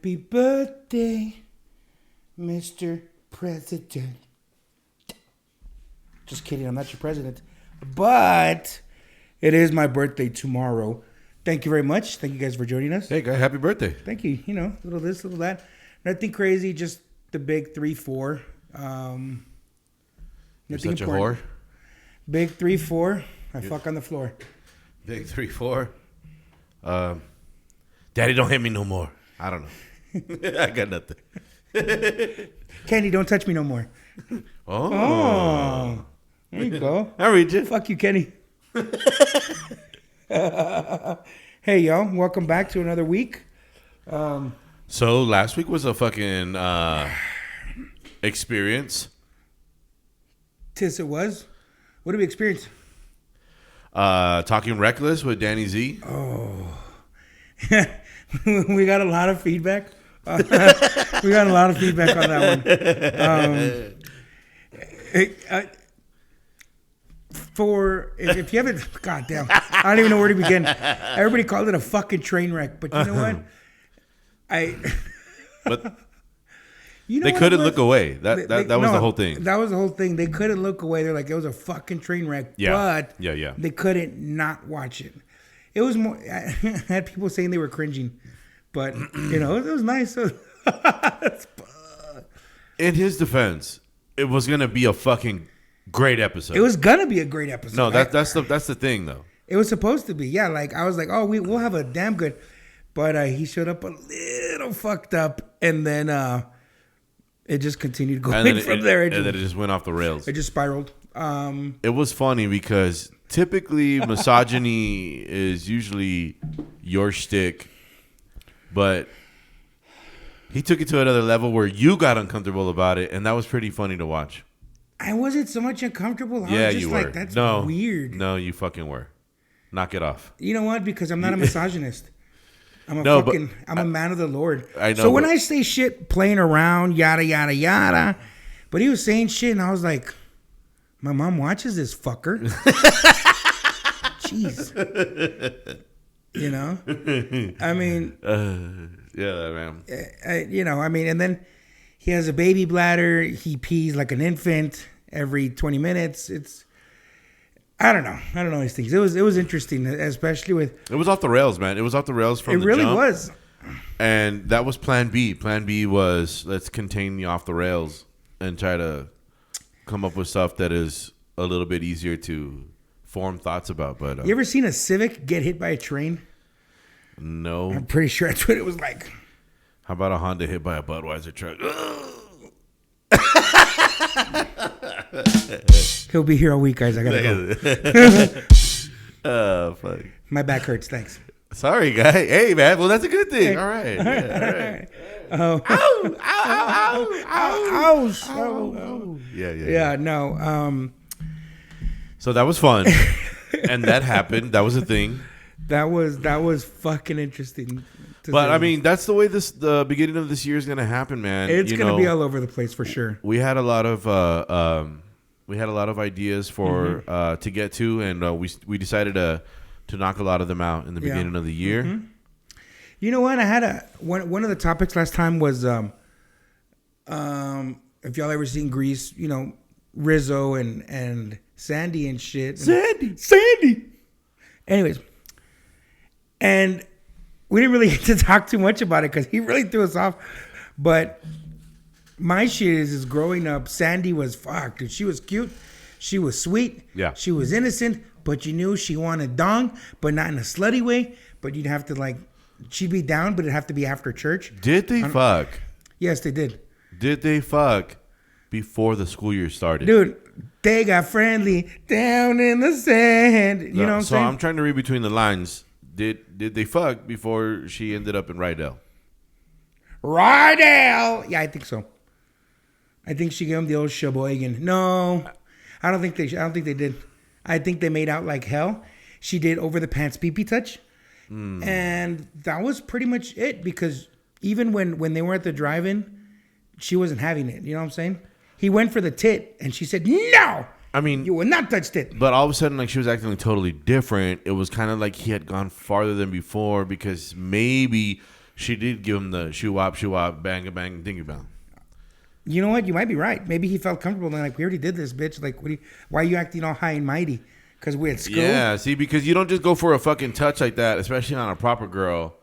Happy birthday, Mr. President. Just kidding, I'm not your president. But it is my birthday tomorrow. Thank you very much. Thank you guys for joining us. Hey, guy, happy birthday. Thank you. You know, little this, little that. Nothing crazy, just the big 3-4. You're such a whore. Big 3-4. I fuck on the floor. Big 3-4. Daddy, don't hit me no more. I don't know. I got nothing. Kenny, don't touch me no more. Oh. There you go. I read you. Fuck you, Kenny. Hey, y'all. Welcome back to another week. So last week was a fucking experience. Tis it was. What did we experience? Talking reckless with Danny Z. Oh. We got a lot of feedback. We got a lot of feedback on that one. If you haven't, goddamn, I don't even know where to begin. Everybody called it a fucking train wreck, but you know what? But they couldn't look away. That was the whole thing. That was the whole thing. They couldn't look away. They're like, it was a fucking train wreck. Yeah. But yeah. They couldn't not watch it. It was more. I had people saying they were cringing, but you know, it was nice. In his defense, it was gonna be a fucking great episode. It was gonna be a great episode. No, that's the thing though. It was supposed to be. Yeah, like I was like, oh, we'll have a damn good. But he showed up a little fucked up, and then it just continued going from there. And then it just went off the rails. It just spiraled. It was funny because typically misogyny is usually your shtick, but he took it to another level where you got uncomfortable about it, and that was pretty funny to watch. I wasn't so much uncomfortable. I was just you like, were. That's no, weird. No, you fucking were. Knock it off. You know what? Because I'm not a misogynist. I'm a man of the Lord. I know. So when I say shit, playing around, yada, yada, yada, but he was saying shit, and I was like, my mom watches this fucker. Jeez. You know? I mean. Yeah, man. And then he has a baby bladder. He pees like an infant every 20 minutes. I don't know these things. It was interesting, especially with. It was off the rails, man. It was off the rails from the jump. It really was. And that was Plan B. Plan B was let's contain the off the rails and try to come up with stuff that is a little bit easier to form thoughts about. But you ever seen a Civic get hit by a train? No. I'm pretty sure that's what it was like. How about a Honda hit by a Budweiser truck? He'll be here all week, guys. I gotta go. Oh, fuck. My back hurts. Thanks. Sorry, guy. Hey, man. Well, that's a good thing. All right. Yeah, all right. Ow. Yeah. No. So that was fun, and that happened. That was a thing. That was fucking interesting. But I mean, that's the way the beginning of this year is gonna happen, man. It's gonna be all over the place for sure. We had a lot of ideas for to get to, and we decided to knock a lot of them out in the beginning of the year. Mm-hmm. You know what? I had one of the topics last time was if y'all ever seen Grease, you know, Rizzo and Sandy and shit. Sandy. Anyways, and we didn't really get to talk too much about it because he really threw us off. But my shit is growing up, Sandy was fucked. Dude. She was cute. She was sweet. Yeah. She was innocent, but you knew she wanted dong, but not in a slutty way. But you'd have to she'd be down, but it'd have to be after church. Did they fuck? Yes, they did. Did they fuck before the school year started? Dude, they got friendly down in the sand. You know what I'm saying? So I'm trying to read between the lines. Did they fuck before she ended up in Rydell? Yeah, I think so. I think she gave him the old Sheboygan. No, I don't think they did. I think they made out like hell. She did over the pants pee-pee touch. And that was pretty much it because even when they were at the drive-in, she wasn't having it. You know what I'm saying? He went for the tit and she said, no. I mean, you will not touch it. But all of a sudden, like, she was acting like totally different. It was kind of like he had gone farther than before because maybe she did give him the shoo wop, bang, bang, dingy bang. You know what? You might be right. Maybe he felt comfortable. And like, we already did this, bitch. Like, why are you acting all high and mighty? Because we're at school? Yeah, see, because you don't just go for a fucking touch like that, especially on a proper girl.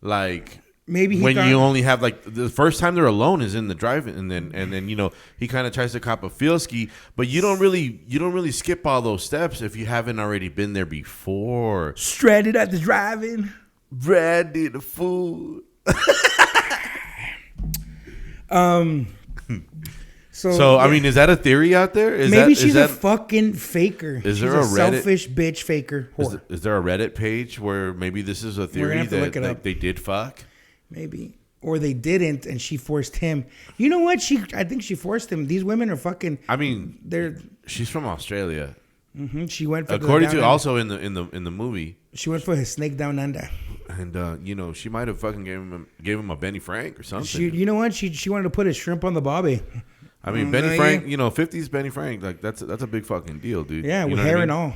Like... Maybe when you only have like the first time they're alone is in the drive-in, and then you know he kind of tries to cop a feel ski, but you don't really skip all those steps if you haven't already been there before. Stranded at the drive-in, ready the food. So I mean, is that a theory out there? Maybe she's a fucking faker. Is there a Reddit, selfish bitch faker? Is there a Reddit page where maybe this is a theory that like, they did fuck? Maybe. Or they didn't, and she forced him. You know what? I think she forced him. These women are fucking... I mean, she's from Australia. Mm-hmm. She went for according to also in the movie. She went for his snake down under. And you know, she might have fucking gave him a Benny Frank or something. You know what? She wanted to put a shrimp on the bobby. I mean, Benny Frank. You know, 50s Benny Frank. Like that's a big fucking deal, dude. Yeah, with hair and all.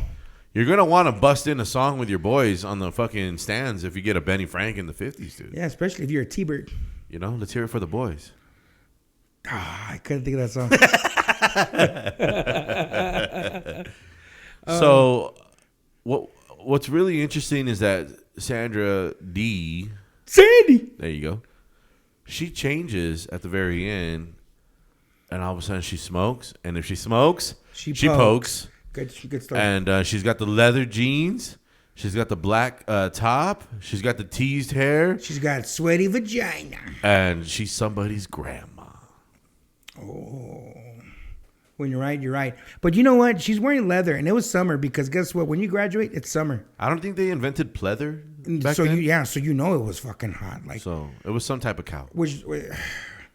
You're gonna want to bust in a song with your boys on the fucking stands if you get a Benny Frank in the 50s, dude. Yeah, especially if you're a T-Bird. You know, let's hear it for the boys. I couldn't think of that song. So, what's really interesting is that Sandy, there you go. She changes at the very end, and all of a sudden she smokes, and if she smokes, she pokes. Good story. And she's got the leather jeans. She's got the black top. She's got the teased hair. She's got sweaty vagina. And she's somebody's grandma. Oh. When you're right, you're right. But you know what? She's wearing leather, and it was summer because guess what? When you graduate, it's summer. I don't think they invented pleather back then. So you know it was fucking hot. Like, so it was some type of cow.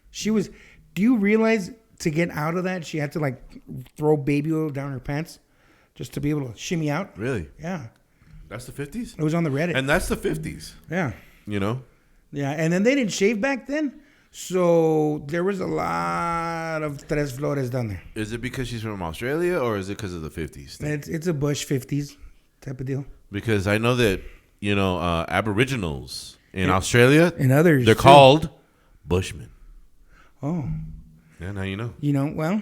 She was... Do you realize to get out of that, she had to like throw baby oil down her pants? Just to be able to shimmy out. Really? Yeah. That's the 50s? It was on the Reddit. And that's the 50s. Yeah. You know? Yeah. And then they didn't shave back then. So there was a lot of tres flores down there. Is it because she's from Australia or is it because of the 50s? It's a Bush 50s type of deal. Because I know that, you know, Aboriginals in Australia. And others. They're called Bushmen. Oh. Yeah, now you know. You know, well.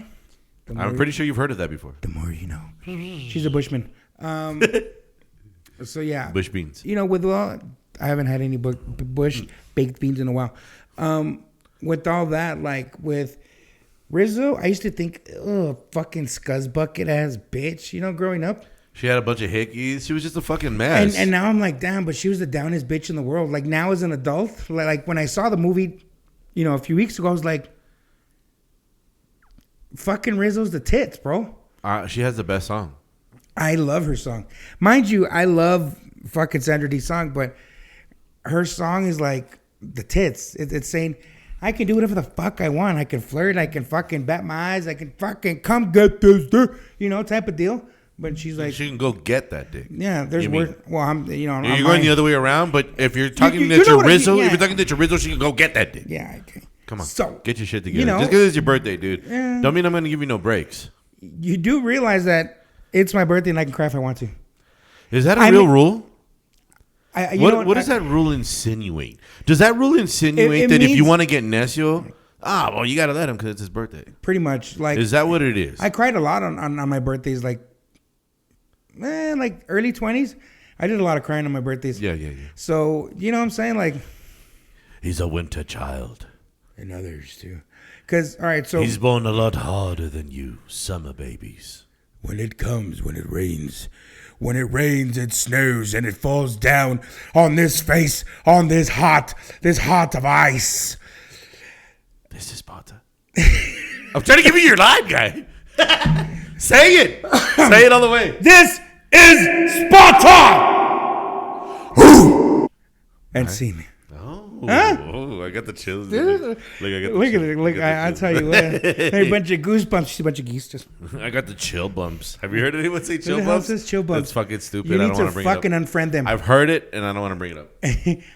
I'm pretty sure you've heard of that before. The more you know. She's a Bushman. So, yeah. Bush beans. You know, I haven't had any Bush baked beans in a while. With all that, like with Rizzo, I used to think, oh, fucking scuzzbucket ass bitch, you know, growing up. She had a bunch of hickeys. She was just a fucking mess. And now I'm like, damn, but she was the downest bitch in the world. Like now as an adult, like when I saw the movie, you know, a few weeks ago, I was like, fucking Rizzo's the tits, bro. She has the best song. I love her song. Mind you, I love fucking Sandra Dee's song, but her song is like the tits. It's saying, I can do whatever the fuck I want. I can flirt. I can fucking bat my eyes. I can fucking come get this dick, you know, type of deal. But she's like, she can go get that dick. Yeah, there's worse. Well, I'm you're going the other way around. But if you're talking to your Rizzo, if you're talking to your Rizzo, she can go get that dick. Yeah, okay. Come on, so get your shit together. You know, just because it's your birthday, dude, don't mean I'm going to give you no breaks. You do realize that it's my birthday and I can cry if I want to. Is that a real rule? What does that rule insinuate? Does that rule insinuate that if you want to get Necio, well, you got to let him because it's his birthday? Pretty much. Like, is that what it is? I cried a lot on my birthdays, like early 20s. I did a lot of crying on my birthdays. Yeah. So, you know what I'm saying? Like, he's a winter child. And others, too. Because, all right, so... He's born a lot harder than you, summer babies. When it comes, when it rains. When it rains, it snows, and it falls down on this face, on this heart of ice. This is Sparta. I'm trying to give you your line, guy. Say it. Say it all the way. This is Sparta! And see me. Oh, I got the chills. Look at it. Look, I'll tell you what. A bunch of goosebumps. She's a bunch of geese. Just. I got the chill bumps. Have you heard anyone say chill bumps? Says chill bumps. That's fucking stupid. You need I don't want to bring it up. fucking unfriend them. I've heard it, and I don't want to bring it up.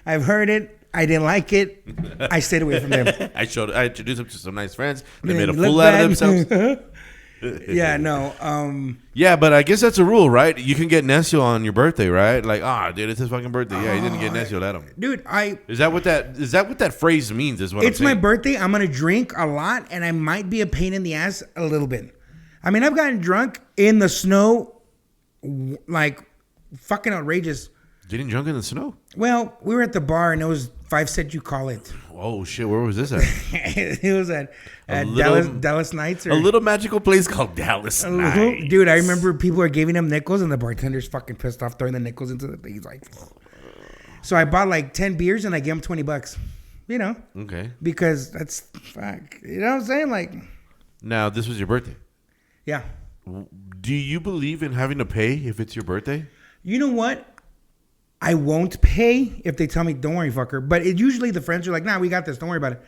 I've heard it. I didn't like it. I stayed away from them. I introduced them to some nice friends. They made a fool out of themselves. Yeah, no. Yeah, but I guess that's a rule, right? You can get necio on your birthday, right? Like, dude, it's his fucking birthday. Yeah, he didn't get necio. Let him. Dude, Is that what that phrase means? Is what it's I'm saying. my birthday. I'm gonna drink a lot, and I might be a pain in the ass a little bit. I mean, I've gotten drunk in the snow, like fucking outrageous. Getting drunk in the snow? Well, we were at the bar, and it was 5 cent you call it. Oh shit! Where was this at? It was at Dallas Nights. Or, a little magical place called Dallas Nights. Dude, I remember people are giving him nickels, and the bartender's fucking pissed off throwing the nickels into the thing. He's like, so I bought like 10 beers, and I gave him $20. You know? Okay. Because that's fuck. You know what I'm saying? Like. Now this was your birthday. Yeah. Do you believe in having to pay if it's your birthday? You know what? I won't pay if they tell me, don't worry, fucker. But usually the friends are like, nah, we got this. Don't worry about it.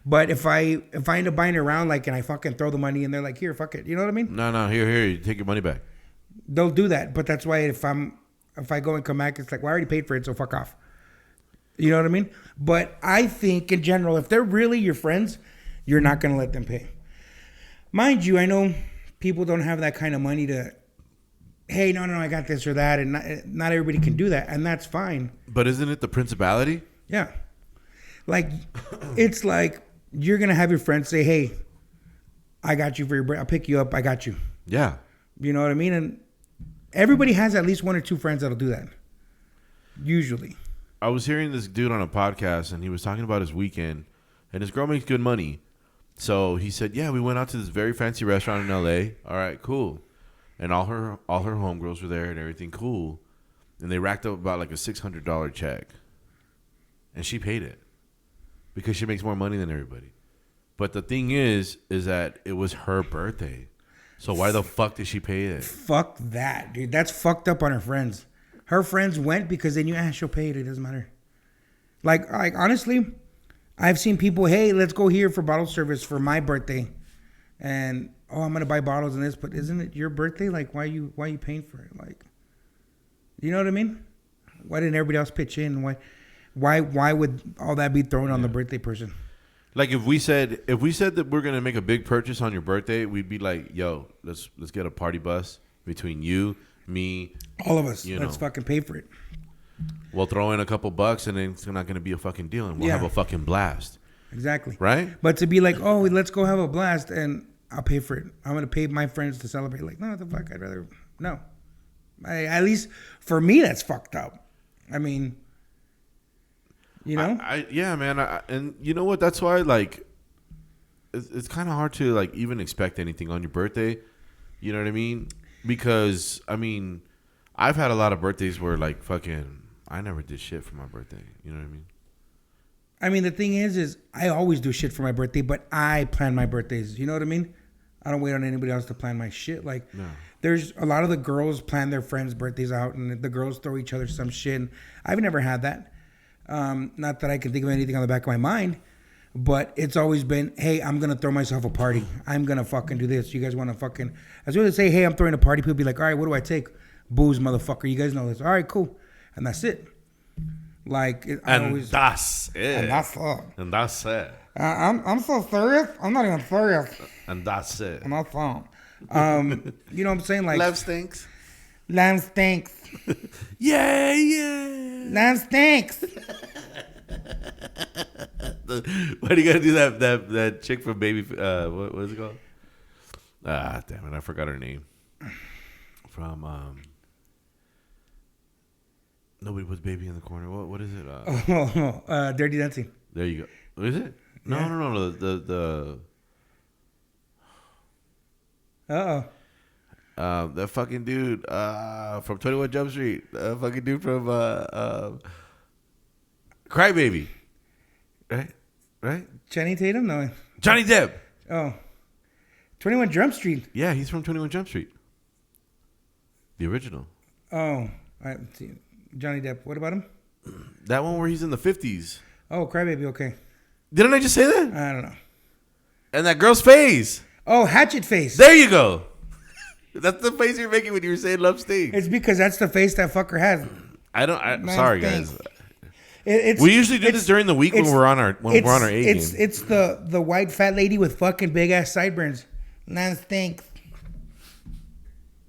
But if I end up buying it around, like, and I fucking throw the money and they're like, here, fuck it. You know what I mean? No, here, you take your money back. They'll do that. But that's why if I go and come back, it's like, well, I already paid for it, so fuck off. You know what I mean? But I think in general, if they're really your friends, you're not going to let them pay. Mind you, I know people don't have that kind of money to, hey, no, I got this or that. And not everybody can do that. And that's fine. But isn't it the principality? Yeah. Like, it's like you're going to have your friends say, hey, I got you for your birthday. I'll pick you up. I got you. Yeah. You know what I mean? And everybody has at least one or two friends that'll do that. Usually. I was hearing this dude on a podcast, and he was talking about his weekend, and his girl makes good money. So he said, yeah, we went out to this very fancy restaurant in L.A. All right, cool. And all her homegirls were there and everything cool. And they racked up about like a $600 check. And she paid it. Because she makes more money than everybody. But the thing is that it was her birthday. So why the fuck did she pay it? Fuck that, dude. That's fucked up on her friends. Her friends went because they knew, she'll pay it. It doesn't matter. Like honestly, I've seen people, hey, let's go here for bottle service for my birthday. And, I'm going to buy bottles and this. But isn't it your birthday? Like, why are you paying for it? Like, you know what I mean? Why didn't everybody else pitch in? Why would all that be thrown on the birthday person? Like if we said that we're gonna make a big purchase on your birthday, we'd be like, yo, let's get a party bus between you, me, all of us. Let's fucking pay for it. We'll throw in a couple bucks and then it's not gonna be a fucking deal and we'll have a fucking blast. Exactly. Right? But to be like, let's go have a blast and I'll pay for it. I'm gonna pay my friends to celebrate. Like, no, what the fuck? I'd rather no. At least for me, that's fucked up. I mean. You know? Yeah, man. And you know what? That's why, like, it's kind of hard to, like, even expect anything on your birthday. You know what I mean? Because, I mean, I've had a lot of birthdays where, like, fucking, I never did shit for my birthday. You know what I mean? I mean, the thing is I always do shit for my birthday, but I plan my birthdays. You know what I mean? I don't wait on anybody else to plan my shit. Like, no. There's a lot of the girls plan their friends' birthdays out, and the girls throw each other some shit. And I've never had that. Not that I can think of anything on the back of my mind, but it's always been, hey, I'm going to throw myself a party. I'm going to fucking do this. You guys want to fucking, as soon as they say, hey, I'm throwing a party, people be like, all right, what do I take? Booze, motherfucker. You guys know this. All right, cool. And that's it. Like, that's it. I'm so serious. I'm not even serious. And that's it. I'm not fun. You know what I'm saying? Like, love stinks. Lamb stinks. Yeah. Lamb stinks. Why do you gotta do that chick from Baby? What is it called? Damn it! I forgot her name. From nobody puts Baby in the corner. What is it? Dirty Dancing. There you go. Is it? No. The. That fucking dude from 21 Jump Street. Fucking dude from Crybaby. Right? Channing Tatum? No. Johnny Depp. Oh. 21 Jump Street. Yeah, he's from 21 Jump Street. The original. Oh. I see. Johnny Depp. What about him? That one where he's in the 50s. Oh, Crybaby. Okay. Didn't I just say that? I don't know. And that girl's face. Oh, Hatchet Face. There you go. That's the face you're making when you were saying love stinks. It's because that's the face that fucker has. Sorry, guys. We usually do this during the week when we're on our A game. It's the white fat lady with fucking big ass sideburns. Man stinks.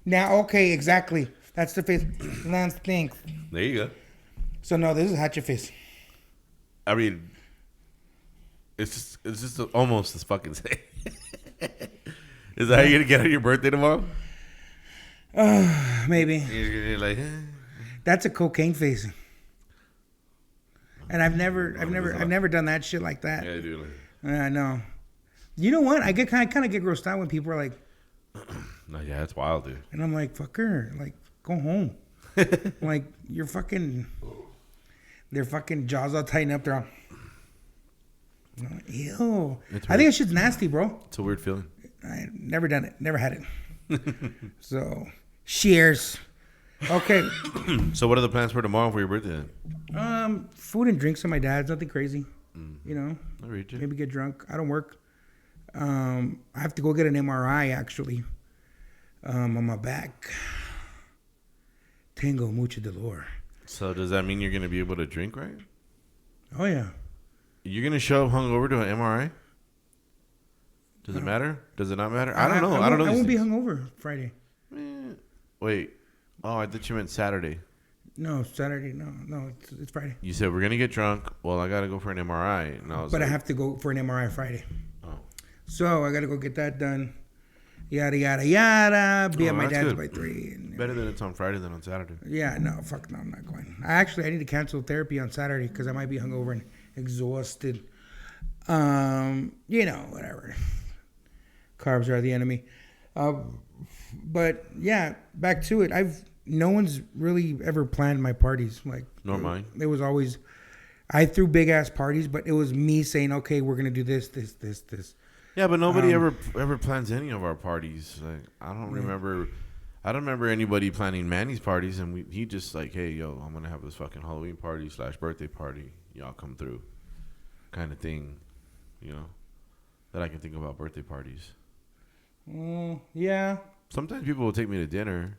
Now, okay, exactly. That's the face. Lance thinks. There you go. So no, this is hatchet face. I mean, it's just almost as fucking same. Is that how you're gonna get on your birthday tomorrow? Maybe. You're like, That's a cocaine face. And I've never done that shit like that. yeah, dude. I know. You know what? I kind of get grossed out when people are like, No, yeah, that's wild, dude. and I'm like, fucker, like, go home. Like, you're fucking, their fucking jaws all tightened up. They're all, ew. I think that shit's nasty, bro. It's a weird feeling. I never done it. Never had it. So, cheers. Okay. So, what are the plans for tomorrow for your birthday? Food and drinks at my dad's. Nothing crazy. You know, I read you. maybe get drunk. I don't work. I have to go get an MRI actually. On my back. Tengo mucho dolor. So, does that mean you're gonna be able to drink, right? Oh yeah. You're gonna show up hungover to an MRI? Does it matter? Does it not matter? I don't know. I don't know. I won't be hungover Friday. Wait. Oh, I thought you meant Saturday. No, Saturday. No, it's Friday. You said we're gonna get drunk. Well, I gotta go for an MRI. And I was But like, I have to go for an MRI Friday. Oh. So I gotta go get that done. Yada yada yada. Be at my that's dad's good. by 3. And, Better that it's on Friday than on Saturday. yeah, no, fuck no, I'm not going. I need to cancel therapy on Saturday because I might be hungover and exhausted. You know, whatever. Carbs are the enemy. But yeah, back to it. No one's really ever planned my parties. Like, Nor mine. It was always, I threw big ass parties, but it was me saying, okay, we're gonna do this. Yeah, but nobody ever plans any of our parties. Like, I don't remember anybody planning Manny's parties, and he just like, hey, yo, I'm gonna have this fucking Halloween party / birthday party. Y'all come through, kind of thing, you know. That I can think about birthday parties. Yeah. Sometimes people will take me to dinner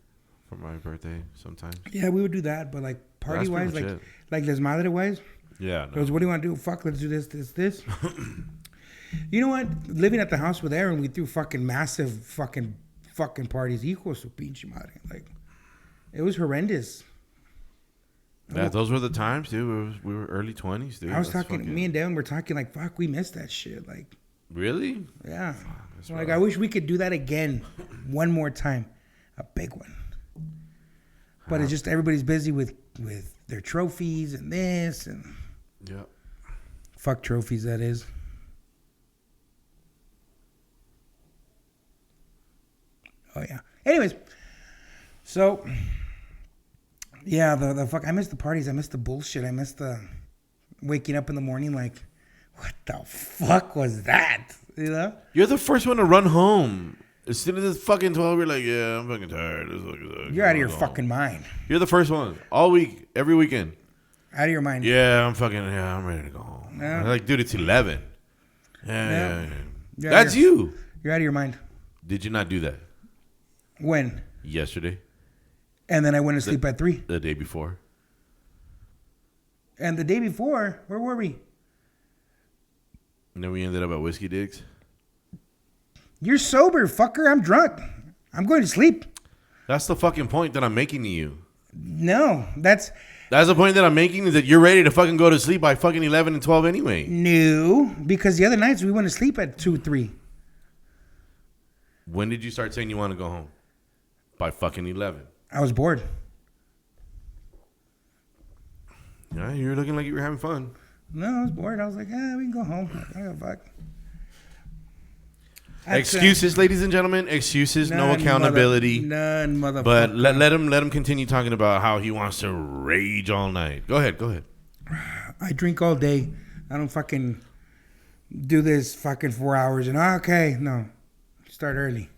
for my birthday. Sometimes. Yeah, we would do that, but like party wise, pretty much like desmadre wise. Yeah. Because what do you want to do? Fuck, let's do this. You know what? Living at the house with Aaron, we threw fucking massive fucking parties. Equal su pinche madre. Like, it was horrendous. Yeah, those were the times, dude. We were early 20s, dude. I was talking. Me and Dan were talking like, fuck, we missed that shit. Like, really? yeah. So, like, I wish we could do that again, one more time, a big one. But it's just everybody's busy with their trophies and this and fuck trophies. That is. Oh yeah. Anyways, so yeah, the fuck. I miss the parties. I miss the bullshit. I miss the waking up in the morning like, what the fuck was that? You know? You're the first one to run home. As soon as it's fucking 12, you're like, yeah, I'm fucking tired. You're out of your fucking mind. You're the first one. All week, every weekend. Out of your mind. Yeah, I'm ready to go home. Yeah. I'm like, dude, it's 11. Yeah. That's you. You're out of your mind. Did you not do that? When? Yesterday. And then I went to sleep at 3. The day before. And the day before, where were we? And then we ended up at Whiskey Digs. You're sober, fucker. I'm drunk. I'm going to sleep. That's the fucking point that I'm making to you. No, that's the point that I'm making, is that you're ready to fucking go to sleep by fucking 11 and 12 anyway. No, because the other nights we went to sleep at 2, 3. When did you start saying you want to go home? By fucking 11. I was bored. Yeah, you're looking like you were having fun. No, I was bored. I was like, we can go home. I don't give a fuck. Excuses, ladies and gentlemen. Excuses, no accountability. None, motherfucker. But let him continue talking about how he wants to rage all night. Go ahead. I drink all day. I don't fucking do this fucking 4 hours and okay. No. Start early.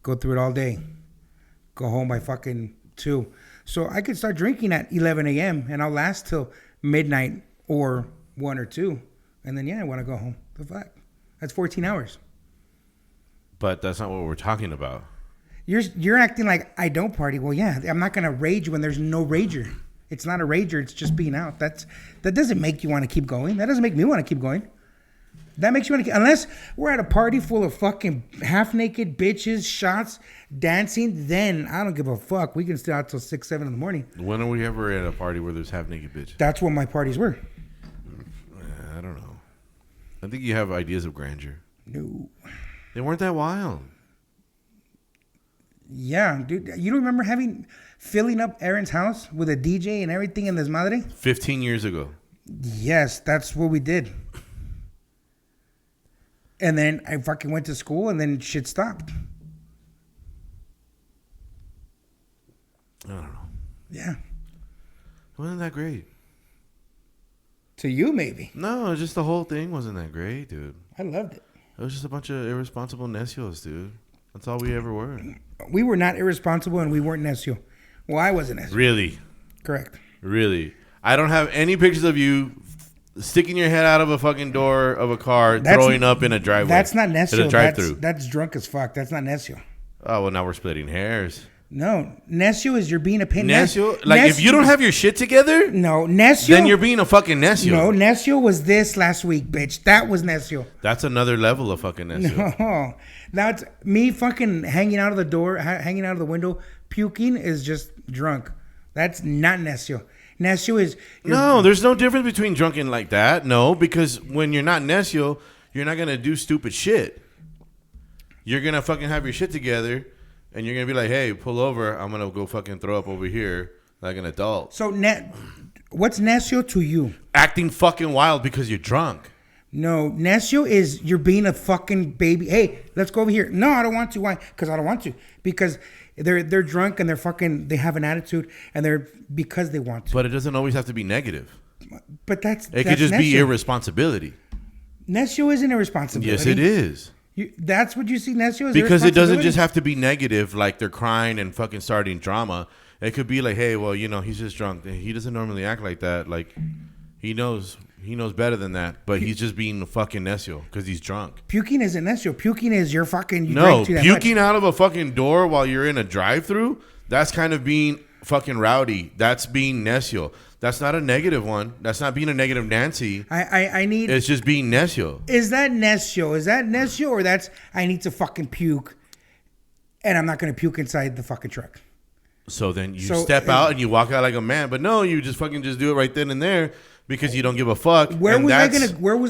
Go through it all day. Go home by fucking 2. So I could start drinking at 11 a.m. and I'll last till midnight or 1 or 2. And then, I want to go home. The fuck? That's 14 hours. But that's not what we're talking about. You're acting like I don't party. Well, yeah, I'm not gonna rage when there's no rager. It's not a rager. It's just being out. That doesn't make you want to keep going. That doesn't make me want to keep going. That makes you want to, unless we're at a party full of fucking half-naked bitches, shots, dancing, then I don't give a fuck. We can stay out till 6, 7 in the morning. When are we ever at a party where there's half-naked bitches? That's what my parties were. I don't know. I think you have ideas of grandeur. No. They weren't that wild. Yeah, dude. You don't remember filling up Aaron's house with a DJ and everything in this madre? 15 years ago. Yes, that's what we did. And then I fucking went to school and then shit stopped. I don't know. Yeah. It wasn't that great. To you, maybe. No, just the whole thing wasn't that great, dude. I loved it. It was just a bunch of irresponsible necios, dude. That's all we ever were. We were not irresponsible and we weren't necio. Well, I wasn't necio. Really? Correct. Really? I don't have any pictures of you sticking your head out of a fucking door of a car, throwing up in a driveway. That's not necio. A drive-through. That's drunk as fuck. That's not necio. Oh, well, now we're splitting hairs. No. Necio is you're being a pin. Necio? Like, if you don't have your shit together? No. Necio? Then you're being a fucking necio. No. Necio was this last week, bitch. That was necio. That's another level of fucking necio. No. That's me fucking hanging out of the door, hanging out of the window, puking is just drunk. That's not necio. Necio is... No, there's no difference between drunken like that. No, because when you're not necio, you're not going to do stupid shit. You're going to fucking have your shit together, and you're going to be like, hey, pull over. I'm going to go fucking throw up over here like an adult. So, what's necio to you? Acting fucking wild because you're drunk. No, necio is you're being a fucking baby. Hey, let's go over here. No, I don't want to. Why? Because I don't want to. Because they're drunk and they have an attitude and they're because they want to. But it doesn't always have to be negative. But it could just be irresponsibility. Necio isn't irresponsibility. Yes, it is. That's what you see necio as. Because it doesn't just have to be negative, like they're crying and fucking starting drama. It could be like, hey, well, he's just drunk. He doesn't normally act like that. Like, he knows better than that, but he's just being a fucking necio because he's drunk. Puking isn't necio. Puking is you're fucking... puking out of a fucking door while you're in a drive-through, that's kind of being fucking rowdy. That's being necio. That's not a negative one. That's not being a negative Nancy. I need... It's just being necio. Is that necio? Is that necio or that's I need to fucking puke and I'm not going to puke inside the fucking truck? So then you step out and you walk out like a man, but no, you just fucking just do it right then and there. Because you don't give a fuck. Where was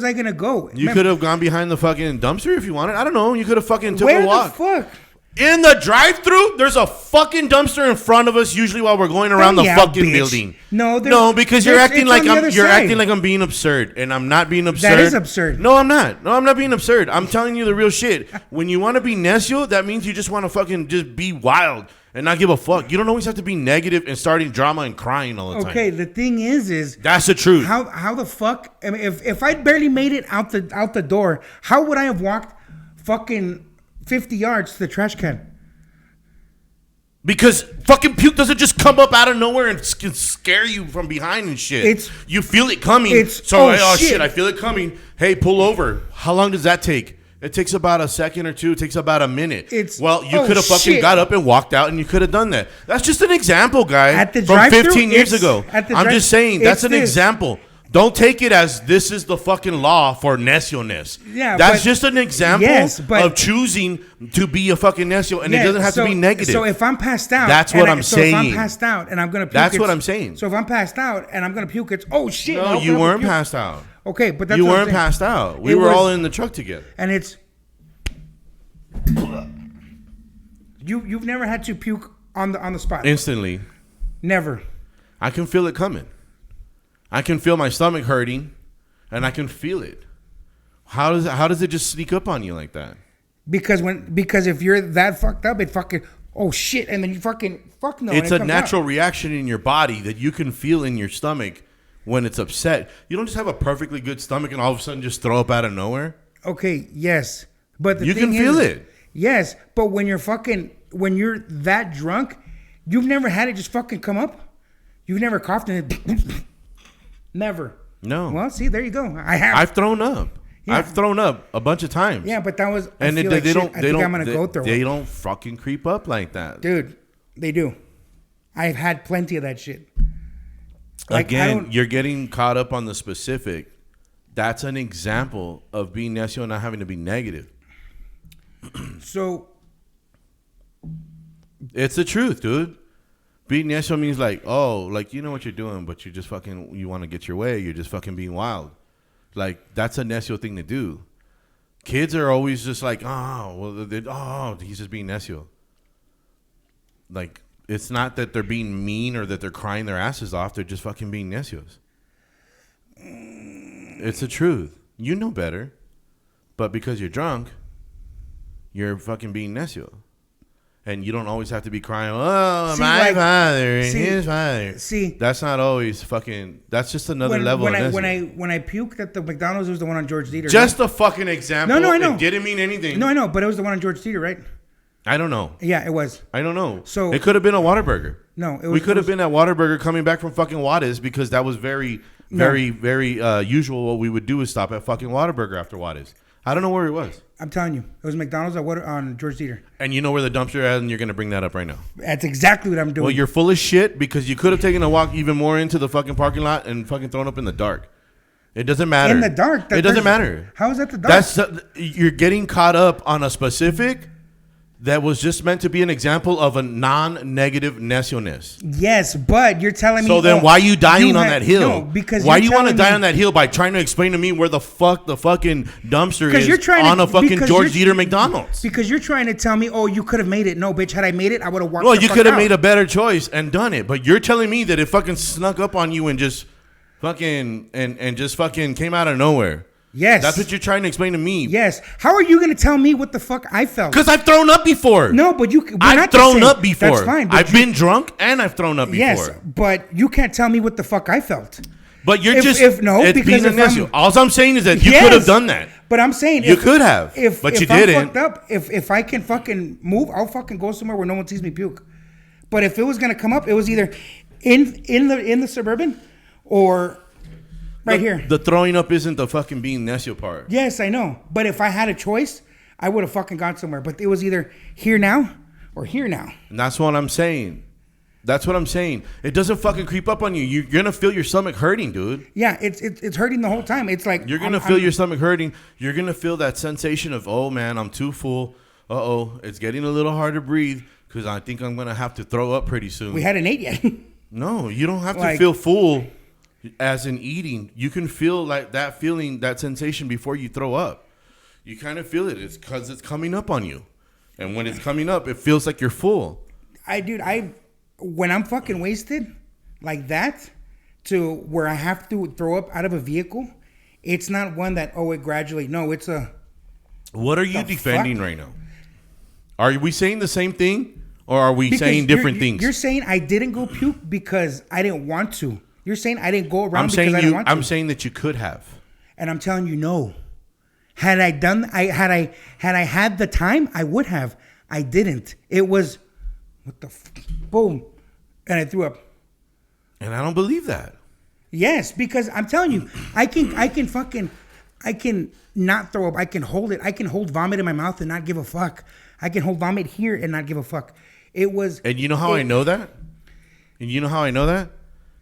I gonna go? You could have gone behind the fucking dumpster if you wanted. I don't know. You could have fucking took a walk. Where the fuck? In the drive-thru, there's a fucking dumpster in front of us. Usually, while we're going around the fucking building. No, because you're acting like I'm being absurd, and I'm not being absurd. That is absurd. No, I'm not. No, I'm not being absurd. I'm telling you the real shit. When you want to be necio, that means you just want to fucking just be wild and not give a fuck. You don't always have to be negative and starting drama and crying all the time. Okay, the thing is that's the truth. How the fuck? I mean, if I barely made it out the door, how would I have walked fucking 50 yards to the trash can? Because fucking puke doesn't just come up out of nowhere and scare you from behind and shit. You feel it coming. Shit, I feel it coming. Hey, pull over. How long does that take? It takes about a second or two. It takes about a minute. You could have fucking got up and walked out and you could have done that. That's just an example, guy. From 15 years ago. I'm just saying, that's an example. Don't take it as this is the fucking law for necio-ness. Yeah, that's just an example of choosing to be a fucking necio, and it doesn't have to be negative. So if I'm passed out, that's what I'm saying. So if I'm passed out and I'm gonna puke, that's what I'm saying. So if I'm passed out and I'm gonna puke, it's oh shit. No, you weren't passed out. Okay, but that's you weren't passed out. We were all in the truck together, and it's you've never had to puke on the spot instantly. Never. I can feel it coming. I can feel my stomach hurting, and I can feel it. How does it just sneak up on you like that? Because if you're that fucked up, it fucking oh shit, and then you fucking fuck no. It's a natural reaction in your body that you can feel in your stomach when it's upset. You don't just have a perfectly good stomach and all of a sudden just throw up out of nowhere. Okay, yes, but you can feel it. Yes, but when you're that drunk, you've never had it just fucking come up. You've never coughed and it. Never. No. Well, see, there you go. I've thrown up. Yeah. I've thrown up a bunch of times. Yeah, but that was. And they don't fucking creep up like that, dude. They do. I've had plenty of that shit. Like, again, you're getting caught up on the specific. That's an example of being necio and not having to be negative. So it's the truth, dude. Being necio means like, oh, like you know what you're doing, but you just fucking you want to get your way. You're just fucking being wild. Like that's a necio thing to do. Kids are always just like, he's just being necio. Like it's not that they're being mean or that they're crying their asses off. They're just fucking being necios. It's the truth. You know better, but because you're drunk, you're fucking being necio. And you don't always have to be crying, oh, see, my father and his father. See, that's not always fucking. That's just another level. When I puked at the McDonald's, it was the one on George Dieter. Just a fucking example. No, I know. It didn't mean anything. No, I know, but it was the one on George Dieter, right? I don't know. Yeah, it was. I don't know. So it could have been a Whataburger. No, it was. We could have been at Whataburger coming back from fucking Juarez because that was very usual. What we would do is stop at fucking Whataburger after Juarez. I don't know where it was. I'm telling you, it was McDonald's on George Dieter. And you know where the dumpster is, and you're going to bring that up right now. That's exactly what I'm doing. Well, you're full of shit because you could have taken a walk even more into the fucking parking lot and fucking thrown up in the dark. It doesn't matter. In the dark? It doesn't matter. How is that the dark? You're getting caught up on a specific that was just meant to be an example of a non-negative necio-ness. Yes, but you're telling me... So then why are you dying on that hill? No, because why do you want to die on that hill by trying to explain to me where the fuck the fucking dumpster is on a fucking George Dieter McDonald's? Because you're trying to tell me, oh, you could have made it. No, bitch, had I made it, I would have walked. Well, you could have made a better choice and done it. But you're telling me that it fucking snuck up on you and just fucking and just fucking came out of nowhere. Yes. That's what you're trying to explain to me. Yes. How are you going to tell me what the fuck I felt? Because I've thrown up before. No, but I've thrown up before. That's fine. I've been drunk and I've thrown up before. Yes, but you can't tell me what the fuck I felt. But you're it's being a necio. All I'm saying is that you could have done that. But I'm saying you could have, but you didn't. I'm fucked up, if I can fucking move, I'll fucking go somewhere where no one sees me puke. But if it was going to come up, it was either in the Suburban or... Right here. The throwing up isn't the fucking being necio part. Yes, I know. But if I had a choice, I would have fucking gone somewhere. But it was either here now or here now. And that's what I'm saying. That's what I'm saying. It doesn't fucking creep up on you. You're gonna feel your stomach hurting, dude. Yeah, it's hurting the whole time. It's like you're gonna feel your stomach hurting. You're gonna feel that sensation of, oh man, I'm too full. It's getting a little hard to breathe because I think I'm gonna have to throw up pretty soon. We hadn't ate yet. No, you don't have to feel full. As in eating, you can feel like that feeling, that sensation before you throw up. You kind of feel it. It's because it's coming up on you. And when it's coming up, it feels like you're full. When I'm fucking wasted like that to where I have to throw up out of a vehicle, it's not one that, it gradually. No, it's a... What are you defending right now? Are we saying the same thing? Or are we saying different things? You're saying I didn't go puke because I didn't want to. You're saying I didn't go around because I didn't want to. I'm saying that you could have. And I'm telling you, no. Had I had the time, I would have. I didn't. It was, boom, and I threw up. And I don't believe that. Yes, because I'm telling you, I can not throw up. I can hold it. I can hold vomit in my mouth and not give a fuck. I can hold vomit here and not give a fuck. It was. And you know how I know that?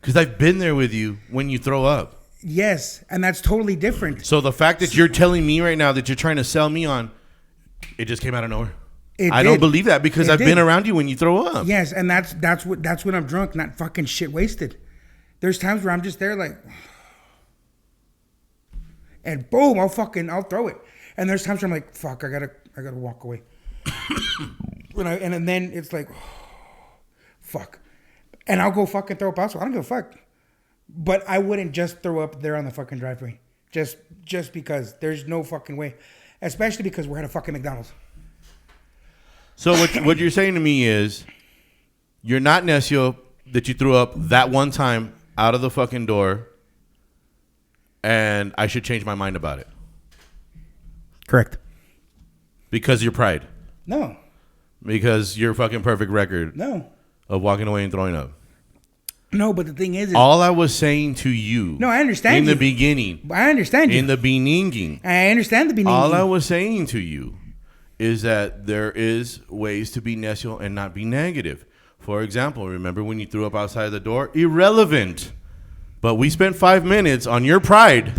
Because I've been there with you when you throw up. Yes, and that's totally different. So the fact that you're telling me right now that you're trying to sell me on, it just came out of nowhere. I don't believe that because I've been around you when you throw up. Yes, and that's when I'm drunk, not fucking shit wasted. There's times where I'm just there like, and boom, I'll throw it. And there's times where I'm like, fuck, I gotta walk away. and then it's like, fuck. And I'll go fucking throw up also. I don't give a fuck. But I wouldn't just throw up there on the fucking driveway. Just because. There's no fucking way. Especially because we're at a fucking McDonald's. So what you're saying to me is you're not necio that you threw up that one time out of the fucking door and I should change my mind about it. Correct. Because of your pride. No. Because your fucking perfect record. No. Of walking away and throwing up. No, but the thing is... all I was saying to you... No, I understand in the beginning... I understand you. In the beginning... I understand the beginning. All I was saying to you is that there is ways to be necio and not be negative. For example, remember when you threw up outside the door? Irrelevant. But we spent 5 minutes on your pride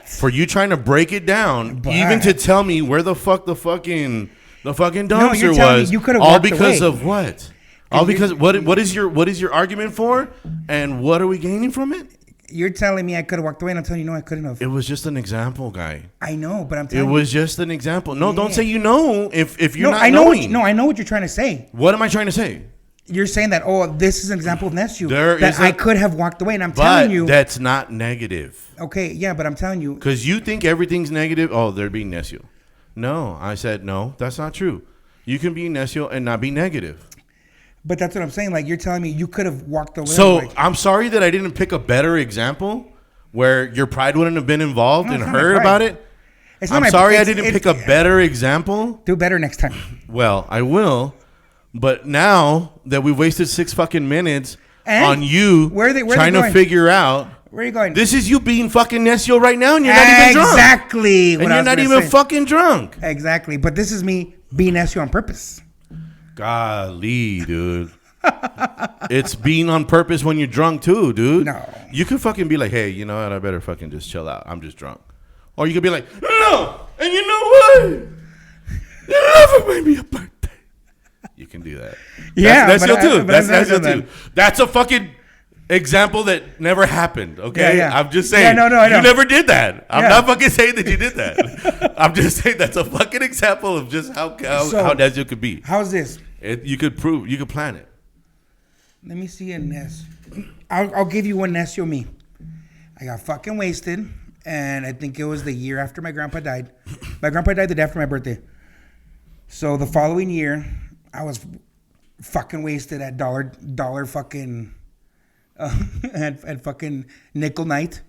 for you trying to break it down, even to tell me where the fuck the fucking dumpster was. You all because of what? All because what is your argument for? And what are we gaining from it? You're telling me I could have walked away, and I'm telling you, no, I couldn't have. It was just an example, guy. I know, but I'm telling you. It was just an example. No, don't say you know if you're not knowing. I know what you're trying to say. What am I trying to say? You're saying that, this is an example of necio. That I could have walked away, and I'm telling you. That's not negative. Okay, yeah, but I'm telling you. Because you think everything's negative. Oh, they're being necio. No, I said, no, that's not true. You can be necio and not be negative. But that's what I'm saying. Like, you're telling me you could have walked away. So I'm sorry that I didn't pick a better example where your pride wouldn't have been involved and heard about it. I'm sorry I didn't pick a better example. Do better next time. Well, I will. But now that we wasted 6 fucking minutes on you trying to figure out. Where are you going? This is you being fucking necio right now, and you're not even drunk. Exactly. And you're not even fucking drunk. Exactly. But this is me being necio on purpose. Golly, dude. It's being on purpose when you're drunk too, dude. No. You could fucking be like, hey, you know what? I better fucking just chill out. I'm just drunk. Or you could be like, no. And you know what? You never made me a birthday. You can do that. Yeah. That's necio too. That's necio too. That's a fucking example that never happened. Okay. Yeah. I'm just saying. Yeah, no, I know. You never did that. I'm not fucking saying that you did that. I'm just saying that's a fucking example of just how necio could be. How's this? You could plan it. Let me see a nest. I'll give you one necio me. I got fucking wasted, and I think it was the year after my grandpa died. My grandpa died the day after my birthday. So the following year, I was fucking wasted at dollar fucking at fucking Nickel Night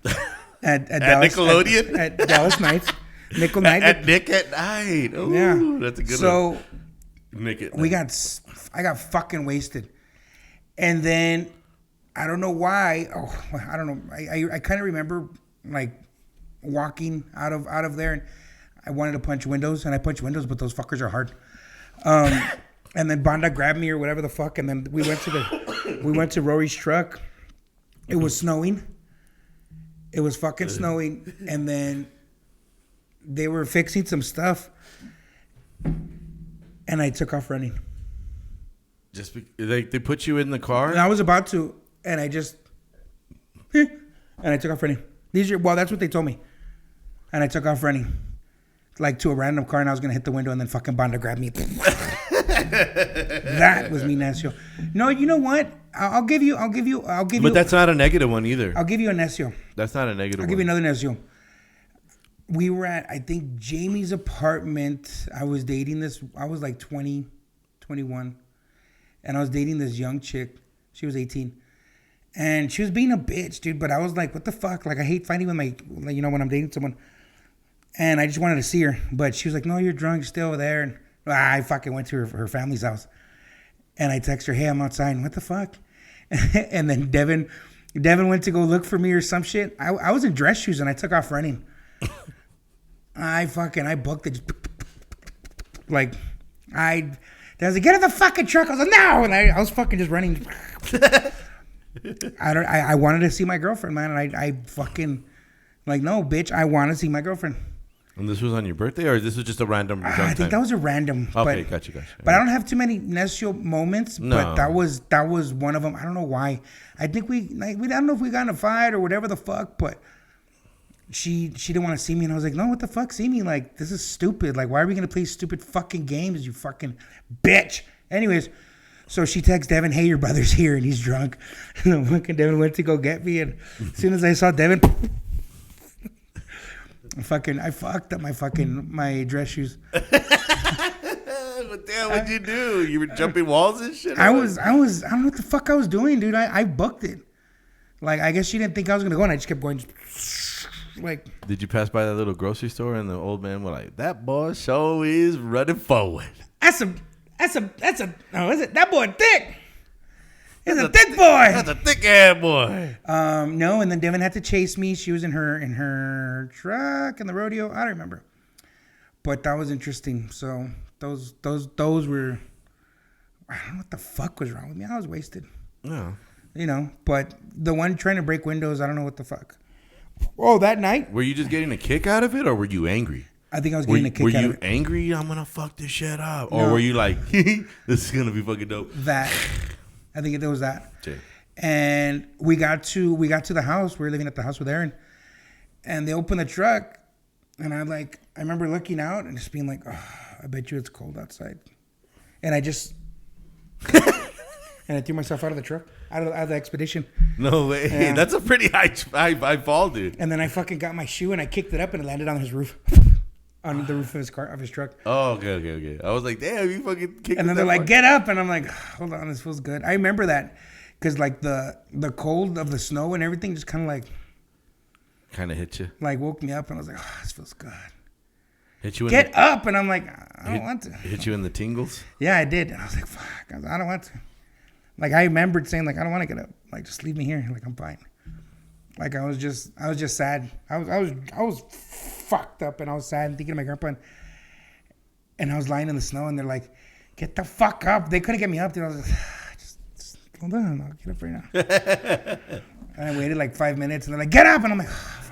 at Dallas, Nickelodeon at Dallas Nights. Nickel Night at Nick at Night. Oh, yeah, that's a good one. So I got fucking wasted, and then I don't know why. Oh, I don't know. I kind of remember like walking out of there, and I wanted to punch windows, and I punched windows, but those fuckers are hard. And then Banda grabbed me or whatever the fuck, and then we went to Rory's truck. It was snowing. It was fucking snowing, and then they were fixing some stuff. And I took off running. They put you in the car? And I was about to, and I just, and I took off running. That's what they told me. And I took off running, like to a random car, and I was gonna hit the window, and then fucking Banda grabbed me. That was me, necio. No, you know what? I'll give you. But that's not a negative one either. I'll give you a necio. That's not a negative one. I'll give you another necio. We were at, I think, Jamie's apartment. I was dating this. I was like 20, 21. And I was dating this young chick. She was 18. And she was being a bitch, dude. But I was like, what the fuck? Like, I hate fighting with when I'm dating someone. And I just wanted to see her. But she was like, no, you're drunk. You're still over there. And I fucking went to her family's house. And I text her, hey, I'm outside. And what the fuck? And then Devin went to go look for me or some shit. I was in dress shoes and I took off running. I booked it. I was like, get in the fucking truck. I was like, no. And I was fucking just running. I wanted to see my girlfriend, man. And I fucking, like, no, bitch, I want to see my girlfriend. And this was on your birthday, or this was just a random drunk I think that was a random. Okay, gotcha. But I don't have too many necio moments. No. But that was one of them. I don't know why. I think we don't know if we got in a fight or whatever the fuck, but she didn't want to see me, and I was like, no, what the fuck, see me? Like, this is stupid. Like, why are we gonna play stupid fucking games, you fucking bitch? Anyways, so she texts Devin, hey, your brother's here and he's drunk. And then fucking Devin went to go get me, and as soon as I saw Devin, I fucked up my dress shoes. What the hell would you do? You were jumping walls and shit? I don't know what the fuck I was doing, dude. I booked it. Like, I guess she didn't think I was gonna go, and I just kept going. Like, did you pass by that little grocery store and the old man was like, that boy show is running forward. That boy thick. He's a thick boy. That's a thick ass boy. No, and then Devin had to chase me. She was in her truck in the rodeo. I don't remember. But that was interesting. So those were, I don't know what the fuck was wrong with me. I was wasted. Yeah. you know. But the one trying to break windows, I don't know what the fuck. Oh, that night? Were you just getting a kick out of it, or were you angry? I think I was getting a kick out of it. Were you angry? I'm gonna fuck this shit up, or No. were you like, this is gonna be fucking dope? That. I think there was that. Okay. And we got to the house. We were living at the house with Aaron, and they opened the truck, and I remember looking out and just being like, oh, I bet you it's cold outside, and I just and I threw myself out of the truck, out of the expedition. No way. Yeah. That's a pretty high fall, dude. And then I fucking got my shoe and I kicked it up and it landed on his roof, on the roof of his truck. Oh, okay. I was like, damn, you fucking kicked it. And then they're like, get up, and I'm like, hold on, this feels good. I remember that. Because, like, the cold of the snow and everything just kind of, like... Kind of hit you? Like, woke me up, and I was like, oh, this feels good. Hit you in Get up! And I'm like, I don't want to. Hit you in the tingles? Yeah, I did. And I was like, fuck, I don't want to. Like, I remembered saying, like, I don't want to get up. Like, just leave me here. Like, I'm fine. Like, I was just sad. I was fucked up, and I was sad and thinking of my grandpa. And I was lying in the snow, and they're like, get the fuck up. They couldn't get me up, dude. I was like... Hold on, I'll get up right now. And I waited like 5 minutes, and they're like, "Get up!" And I'm like, oh,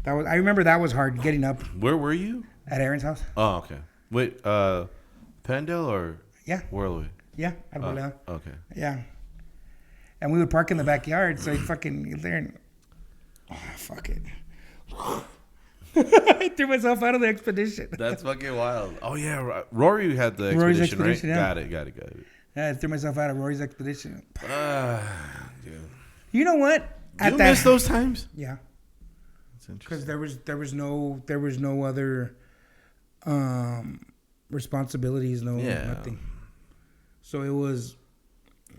"Fine." I remember that was hard getting up. Where were you? At Aaron's house. Oh, okay. Wait, Pandale or Whirlaway? Yeah, at Whirlaway. Okay. Yeah, and we would park in the backyard, so you fucking get there and fuck it. I threw myself out of the expedition. That's fucking wild. Oh yeah, Rory had the Rory's expedition, right? yeah. Got it. Yeah, I threw myself out of Rory's expedition. Dude. You know what? Do you miss those times? Yeah. That's interesting. Because there was no other responsibilities, nothing. So it was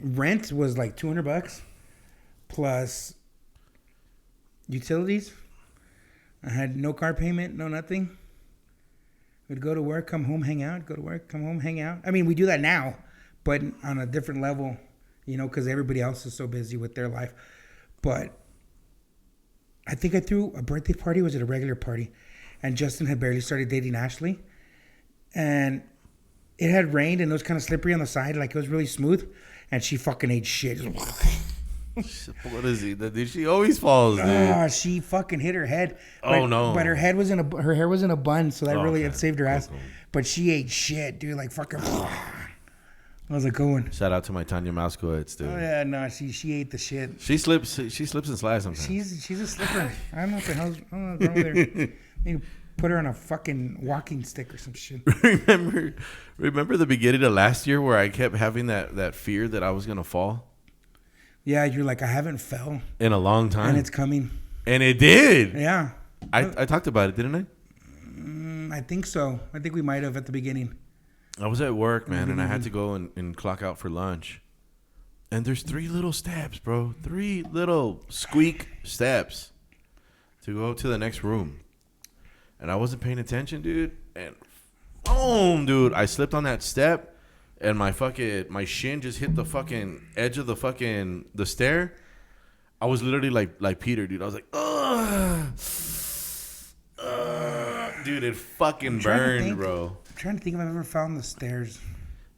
rent was like $200 plus utilities. I had no car payment, no nothing. We'd go to work, come home, hang out. Go to work, come home, hang out. I mean, we do that now, but on a different level, you know, because everybody else is so busy with their life. But I think I threw a birthday party. Was it a regular party? And Justin had barely started dating Ashley. And it had rained and it was kind of slippery on the side. Like, it was really smooth. And she fucking ate shit. What is he? Dude, she always falls, dude. She fucking hit her head. Oh, no. But her hair was in a bun, so that really it saved her ass. Cool. But she ate shit, dude. Like, fucking... How's it going? Shout out to my Tanya Moskowitz, dude. Oh yeah, no, she ate the shit. She slips and slides sometimes. She's a slipper. I don't know what the hell's wrong with her. Maybe put her on a fucking walking stick or some shit. Remember the beginning of last year where I kept having that fear that I was gonna fall? Yeah, you're like, I haven't fell in a long time, and it's coming. And it did. Yeah. I talked about it, didn't I? I think so. I think we might have at the beginning. I was at work, man, and I had to go and clock out for lunch. And there's 3 little steps, bro. 3 little squeak steps to go to the next room. And I wasn't paying attention, dude. And boom, dude, I slipped on that step, and my shin just hit the fucking edge of the stair. I was literally like Peter, dude. I was like, ugh. Dude, it fucking burned, bro. I'm trying to think if I've ever found the stairs.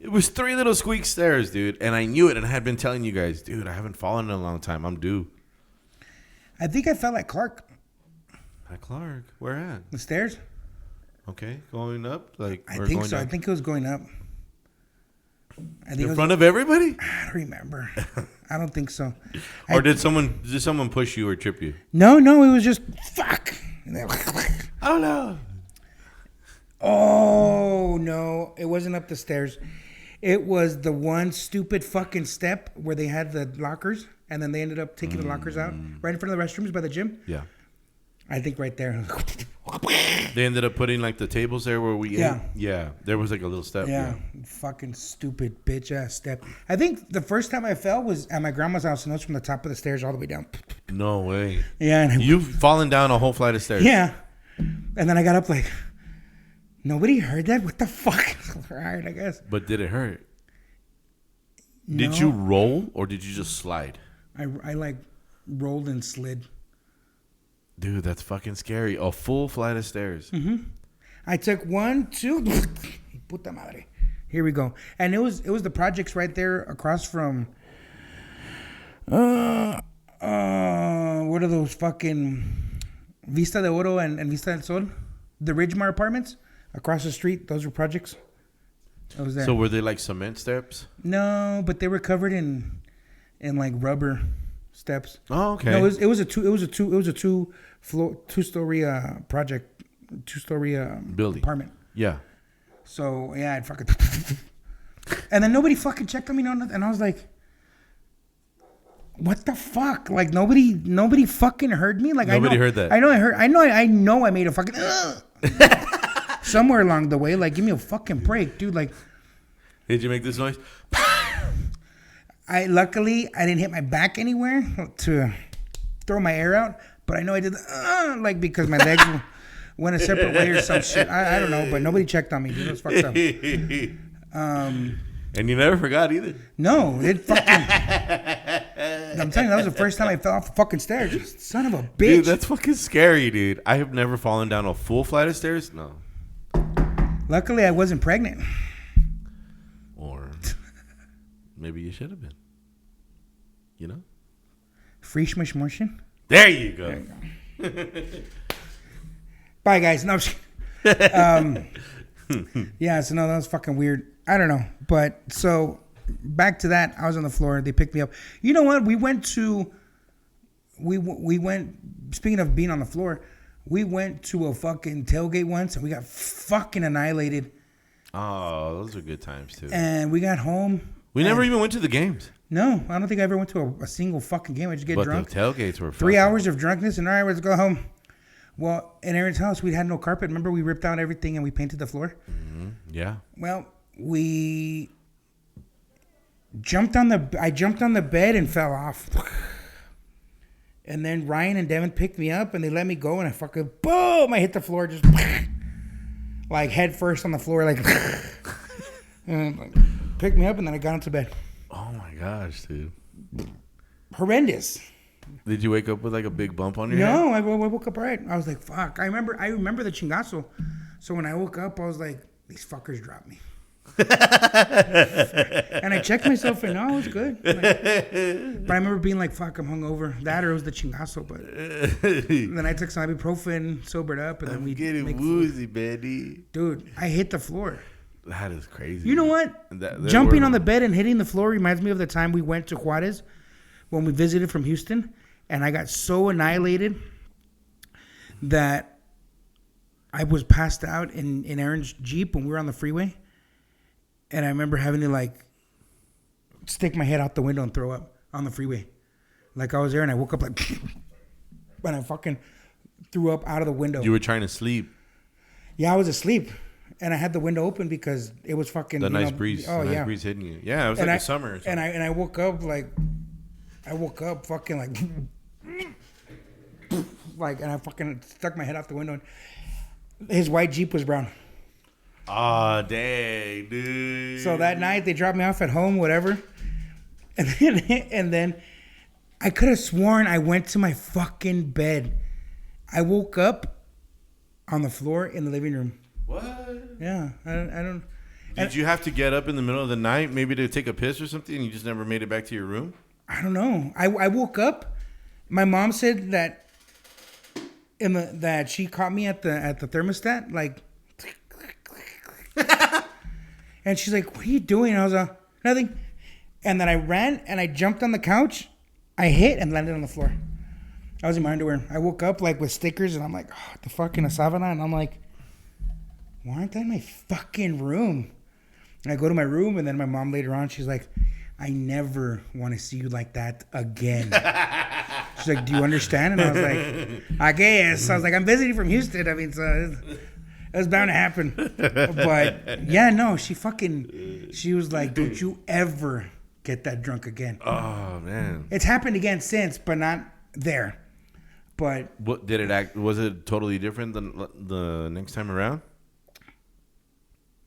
It was 3 little squeak stairs, dude. And I knew it, and I had been telling you guys, dude, I haven't fallen in a long time. I'm due. I think I fell at Clark. At Clark? Where at? The stairs? Okay, going up? I think so. Down? I think it was going up. In front of everybody? I don't remember. I don't think so. Or did someone push you or trip you? No, it was just fuck. I don't know. Oh, no. It wasn't up the stairs. It was the one stupid fucking step where they had the lockers, and then they ended up taking the lockers out right in front of the restrooms by the gym. Yeah. I think right there. They ended up putting like the tables there where we ate. Yeah. There was like a little step. Yeah. Fucking stupid bitch ass step. I think the first time I fell was at my grandma's house, and it was from the top of the stairs all the way down. No way. Yeah. And you've fallen down a whole flight of stairs. Yeah. And then I got up like... Nobody heard that? What the fuck? All right, I guess. But did it hurt? No. Did you roll or did you just slide? I like rolled and slid. Dude, that's fucking scary. A full flight of stairs. Mm-hmm. I took 1, 2. Puta madre. Here we go. And it was the projects right there across from What are those fucking Vista de Oro and Vista del Sol? The Ridgemar apartments across the street. Those were projects. I was there. So were they like cement steps? No, but they were covered in like rubber steps. Oh, okay. No, it was a two story project, 2-story building apartment. Yeah. So yeah, I'd fucking and then nobody fucking checked on me, and I was like, what the fuck? Like nobody fucking heard me. Like Nobody heard that. I know I made a fucking somewhere along the way. Like, give me a fucking break, dude. Like, did you make this noise? Luckily I didn't hit my back anywhere to throw my air out, but I know I did like because my legs went a separate way or some shit. I don't know, but nobody checked on me, dude. It was fucked up. And you never forgot either. No, it fucking. I'm telling you, that was the first time I fell off the fucking stairs. Son of a bitch. Dude, that's fucking scary, dude. I have never fallen down a full flight of stairs. No. Luckily, I wasn't pregnant. Or maybe you should have been. You know? Free schmish motion. There you go. Bye, guys. No, yeah, so no, that was fucking weird. I don't know. But so back to that, I was on the floor. They picked me up. You know what? We went, speaking of being on the floor, we went to a fucking tailgate once and we got fucking annihilated. Oh, those are good times too. And we got home. We never even went to the games. No, I don't think I ever went to a single fucking game. I just get drunk. But the tailgates were 3 hours of drunkenness and all right, let's go home. Well, in Aaron's house, we had no carpet. Remember, we ripped out everything and we painted the floor? Mm-hmm. Yeah. Well, I jumped on the bed and fell off. And then Ryan and Devin picked me up and they let me go and I fucking boom! I hit the floor just like head first on the floor, like and picked me up and then I got into bed. Oh my gosh, dude! Horrendous. Did you wake up with like a big bump on your head? No, I woke up right. I was like, fuck. I remember the chingazo. So when I woke up, I was like, these fuckers dropped me. And I checked myself and no, it was good. Like, but I remember being like, fuck, I'm hungover. That or it was the chingazo. But then I took some ibuprofen, sobered up, and then we getting woozy, baby. Dude, I hit the floor. That is crazy. You know what? Jumping on the bed and hitting the floor reminds me of the time we went to Juarez when we visited from Houston, and I got so annihilated that I was passed out in Aaron's Jeep when we were on the freeway. And I remember having to like stick my head out the window and throw up on the freeway. Like I was there and I woke up like, and I fucking threw up out of the window. You were trying to sleep. Yeah, I was asleep. And I had the window open because it was fucking... The nice breeze. Oh, the yeah. nice breeze hitting you. Yeah, it was like a summer or something. And I woke up like... I woke up fucking like... like, and I fucking stuck my head out the window. And his white Jeep was brown. Oh, dang, dude. So that night, they dropped me off at home, whatever. And then I could have sworn I went to my fucking bed. I woke up on the floor in the living room. What? Yeah, I don't. Did you have to get up in the middle of the night, maybe to take a piss or something, and you just never made it back to your room? I don't know. I woke up. My mom said that that she caught me at the thermostat, like, and she's like, "What are you doing?" And I was like, "Nothing." And then I ran and I jumped on the couch. I hit and landed on the floor. I was in my underwear. I woke up like with stickers, and I'm like, "Oh, what the fuck," in a savana, and I'm like, why aren't I in my fucking room? And I go to my room, and then my mom later on, she's like, I never want to see you like that again. She's like, do you understand? And I was like, I guess. I was like, I'm visiting from Houston. I mean, so it was bound to happen. But yeah, no, she was like, don't you ever get that drunk again. Oh, man. It's happened again since, but not there. But what did it act? Was it totally different than the next time around?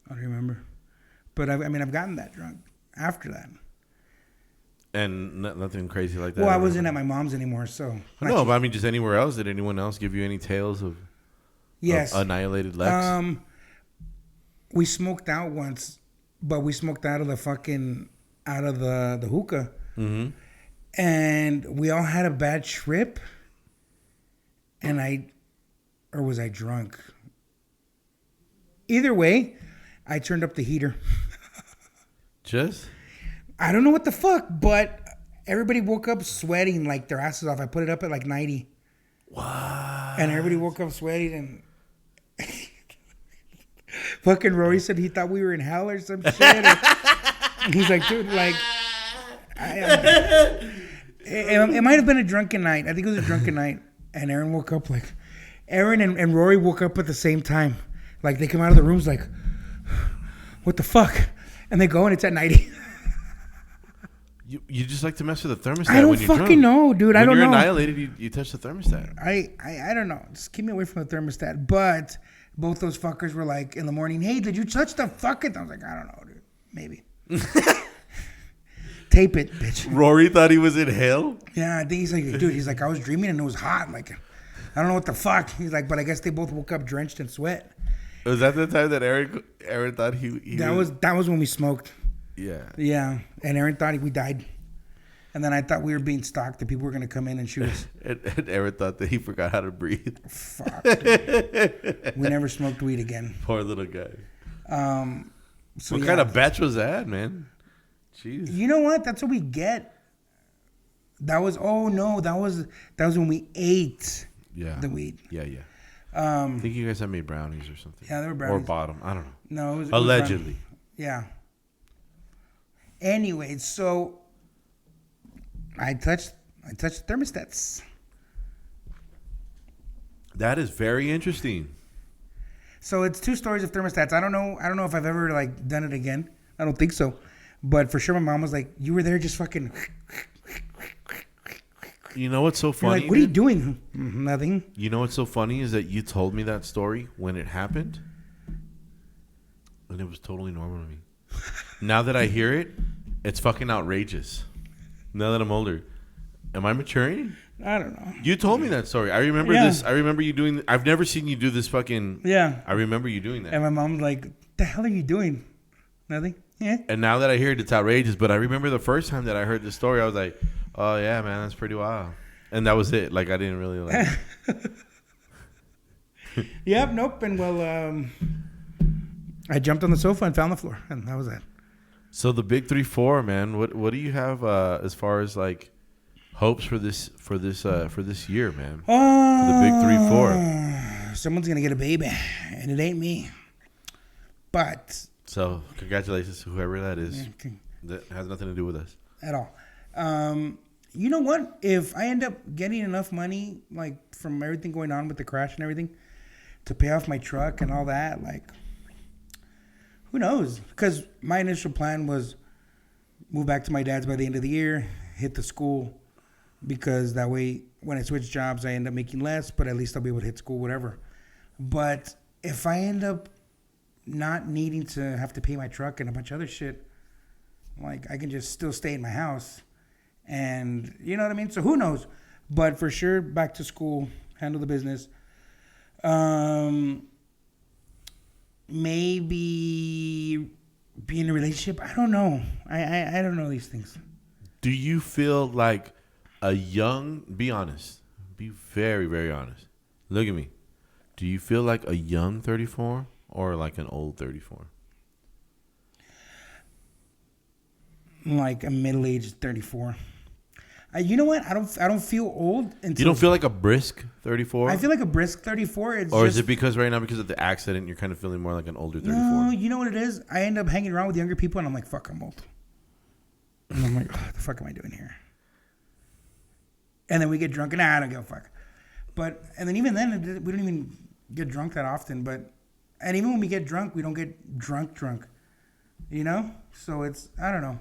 I don't remember. But I've gotten that drunk after that. And nothing crazy like that? Well, I wasn't at my mom's anymore, so. No, but I mean, just anywhere else. Did anyone else give you any tales of annihilated Lex? We smoked out once, but we smoked out of the hookah. Mm-hmm. And we all had a bad trip. And or was I drunk? Either way, I turned up the heater. Just? I don't know what the fuck, but everybody woke up sweating like their asses off. I put it up at like 90. What? And everybody woke up sweating and fucking Rory said he thought we were in hell or some shit. And he's like, dude, like, it might have been a drunken night. I think it was a drunken night. And Aaron woke up like, Aaron and Rory woke up at the same time. Like they come out of the rooms like, what the fuck? And they go and it's at 90. You just like to mess with the thermostat. I don't when you're fucking drunk. know, dude. I don't know. When you're annihilated, you touch the thermostat. I don't know. Just keep me away from the thermostat. But both those fuckers were like in the morning, hey, did you touch the fucking? I was like, I don't know, dude. Maybe. Tape it, bitch. Rory thought he was in hell? Yeah, I think he's like, dude, he's like, I was dreaming and it was hot. Like, I don't know what the fuck. He's like, but I guess they both woke up drenched in sweat. Was that the time that Aaron thought he that was when we smoked. Yeah. Yeah. And Aaron thought we died. And then I thought we were being stalked. The people were going to come in and shoot us. and Aaron thought that he forgot how to breathe. Fuck. Dude. We never smoked weed again. Poor little guy. So what kind of batch was that, man? Jeez. You know what? That's what we get. That was when we ate the weed. Yeah. I think you guys had made brownies or something. Yeah, they were brownies. Or bottom. I don't know. No, it was allegedly. Yeah. Anyway, so I touched thermostats. That is very interesting. So it's 2 stories of thermostats. I don't know if I've ever like done it again. I don't think so. But for sure my mom was like, you were there just fucking. You know what's so funny? Like, what are you doing? Nothing. You know what's so funny is that you told me that story when it happened. And it was totally normal to me. Now that I hear it, it's fucking outrageous. Now that I'm older. Am I maturing? I don't know. You told me that story. I remember this. I remember you doing. I've never seen you do this fucking. Yeah. I remember you doing that. And my mom's like, the hell are you doing? Nothing. Yeah. And now that I hear it, it's outrageous. But I remember the first time that I heard the story, I was like, oh, yeah, man, that's pretty wild. And that was it. Like, I didn't really like Yep, nope. And well, I jumped on the sofa and found the floor. And that was that. So the big 3-4, man, what do you have as far as like hopes for this year, man? For the big 3-4. Someone's gonna get a baby, and it ain't me. But so congratulations to whoever that is. Okay. That has nothing to do with us at all. You know what? If I end up getting enough money, like from everything going on with the crash and everything, to pay off my truck and all that, like, who knows? Because my initial plan was move back to my dad's by the end of the year, hit the school, because that way when I switch jobs, I end up making less, but at least I'll be able to hit school, whatever. But if I end up not needing to have to pay my truck and a bunch of other shit, like I can just still stay in my house. And you know what I mean? So who knows? But for sure, back to school, handle the business. Maybe be in a relationship. I don't know. I don't know these things. Do you feel like be honest, be very, very honest. Look at me. Do you feel like a young 34 or like an old 34? Like a middle-aged 34. You know what? I don't feel old until. You don't feel like a brisk 34? I feel like a brisk 34. Or is it because right now, because of the accident, you're kind of feeling more like an older 34? No, you know what it is? I end up hanging around with younger people, and I'm like, fuck, I'm old. And I'm like, what the fuck am I doing here? And then we get drunk, and I don't give a fuck. And then even then, we don't even get drunk that often. And even when we get drunk, we don't get drunk. You know? So it's, I don't know.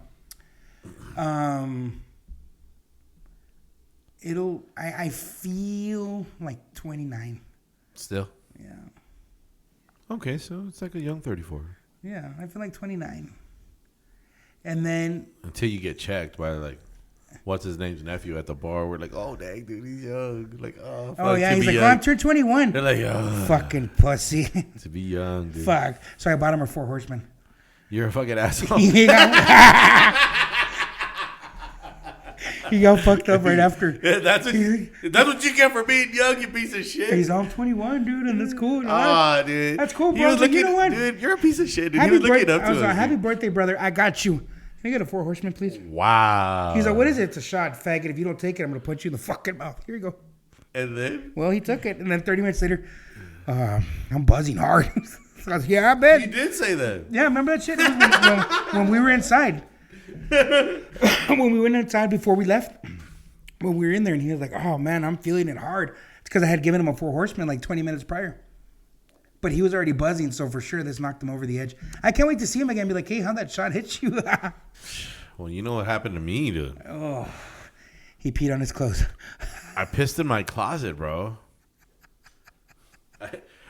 I feel like 29. Still? Yeah. Okay, so it's like a young 34. Yeah, I feel like 29. And then... Until you get checked by, like, what's his name's nephew at the bar. We're like, oh, dang, dude, he's young. Like, oh, fuck. Oh, yeah, he's like, I'm turned 21. They're like, oh. Fucking pussy. To be young, dude. Fuck. So I bought him a 4 Horsemen. You're a fucking asshole. He got fucked up right after. Yeah, that's what you get for being young, you piece of shit. He's all 21, dude, and that's cool. Dude. That's cool, He bro. was looking, you know what? Dude, you're a piece of shit, dude. He was looking up to us. Happy birthday, brother. I got you. Can I get a 4 horseman, please? Wow. He's like, what is it? It's a shot, faggot. If you don't take it, I'm going to punch you in the fucking mouth. Here you go. And then? Well, he took it. And then 30 minutes later, I'm buzzing hard. So I was, yeah, I bet. He did say that. Yeah, remember that shit? It was when we were inside. When we went inside before we left. When we were in there, and he was like, oh, man, I'm feeling it hard. It's because I had given him a 4 horseman like 20 minutes prior. But he was already buzzing, so for sure this knocked him over the edge. I can't wait to see him again and be like, hey, how'd that shot hit you? Well, you know what happened to me, dude? Oh, he peed on his clothes. I pissed in my closet, bro.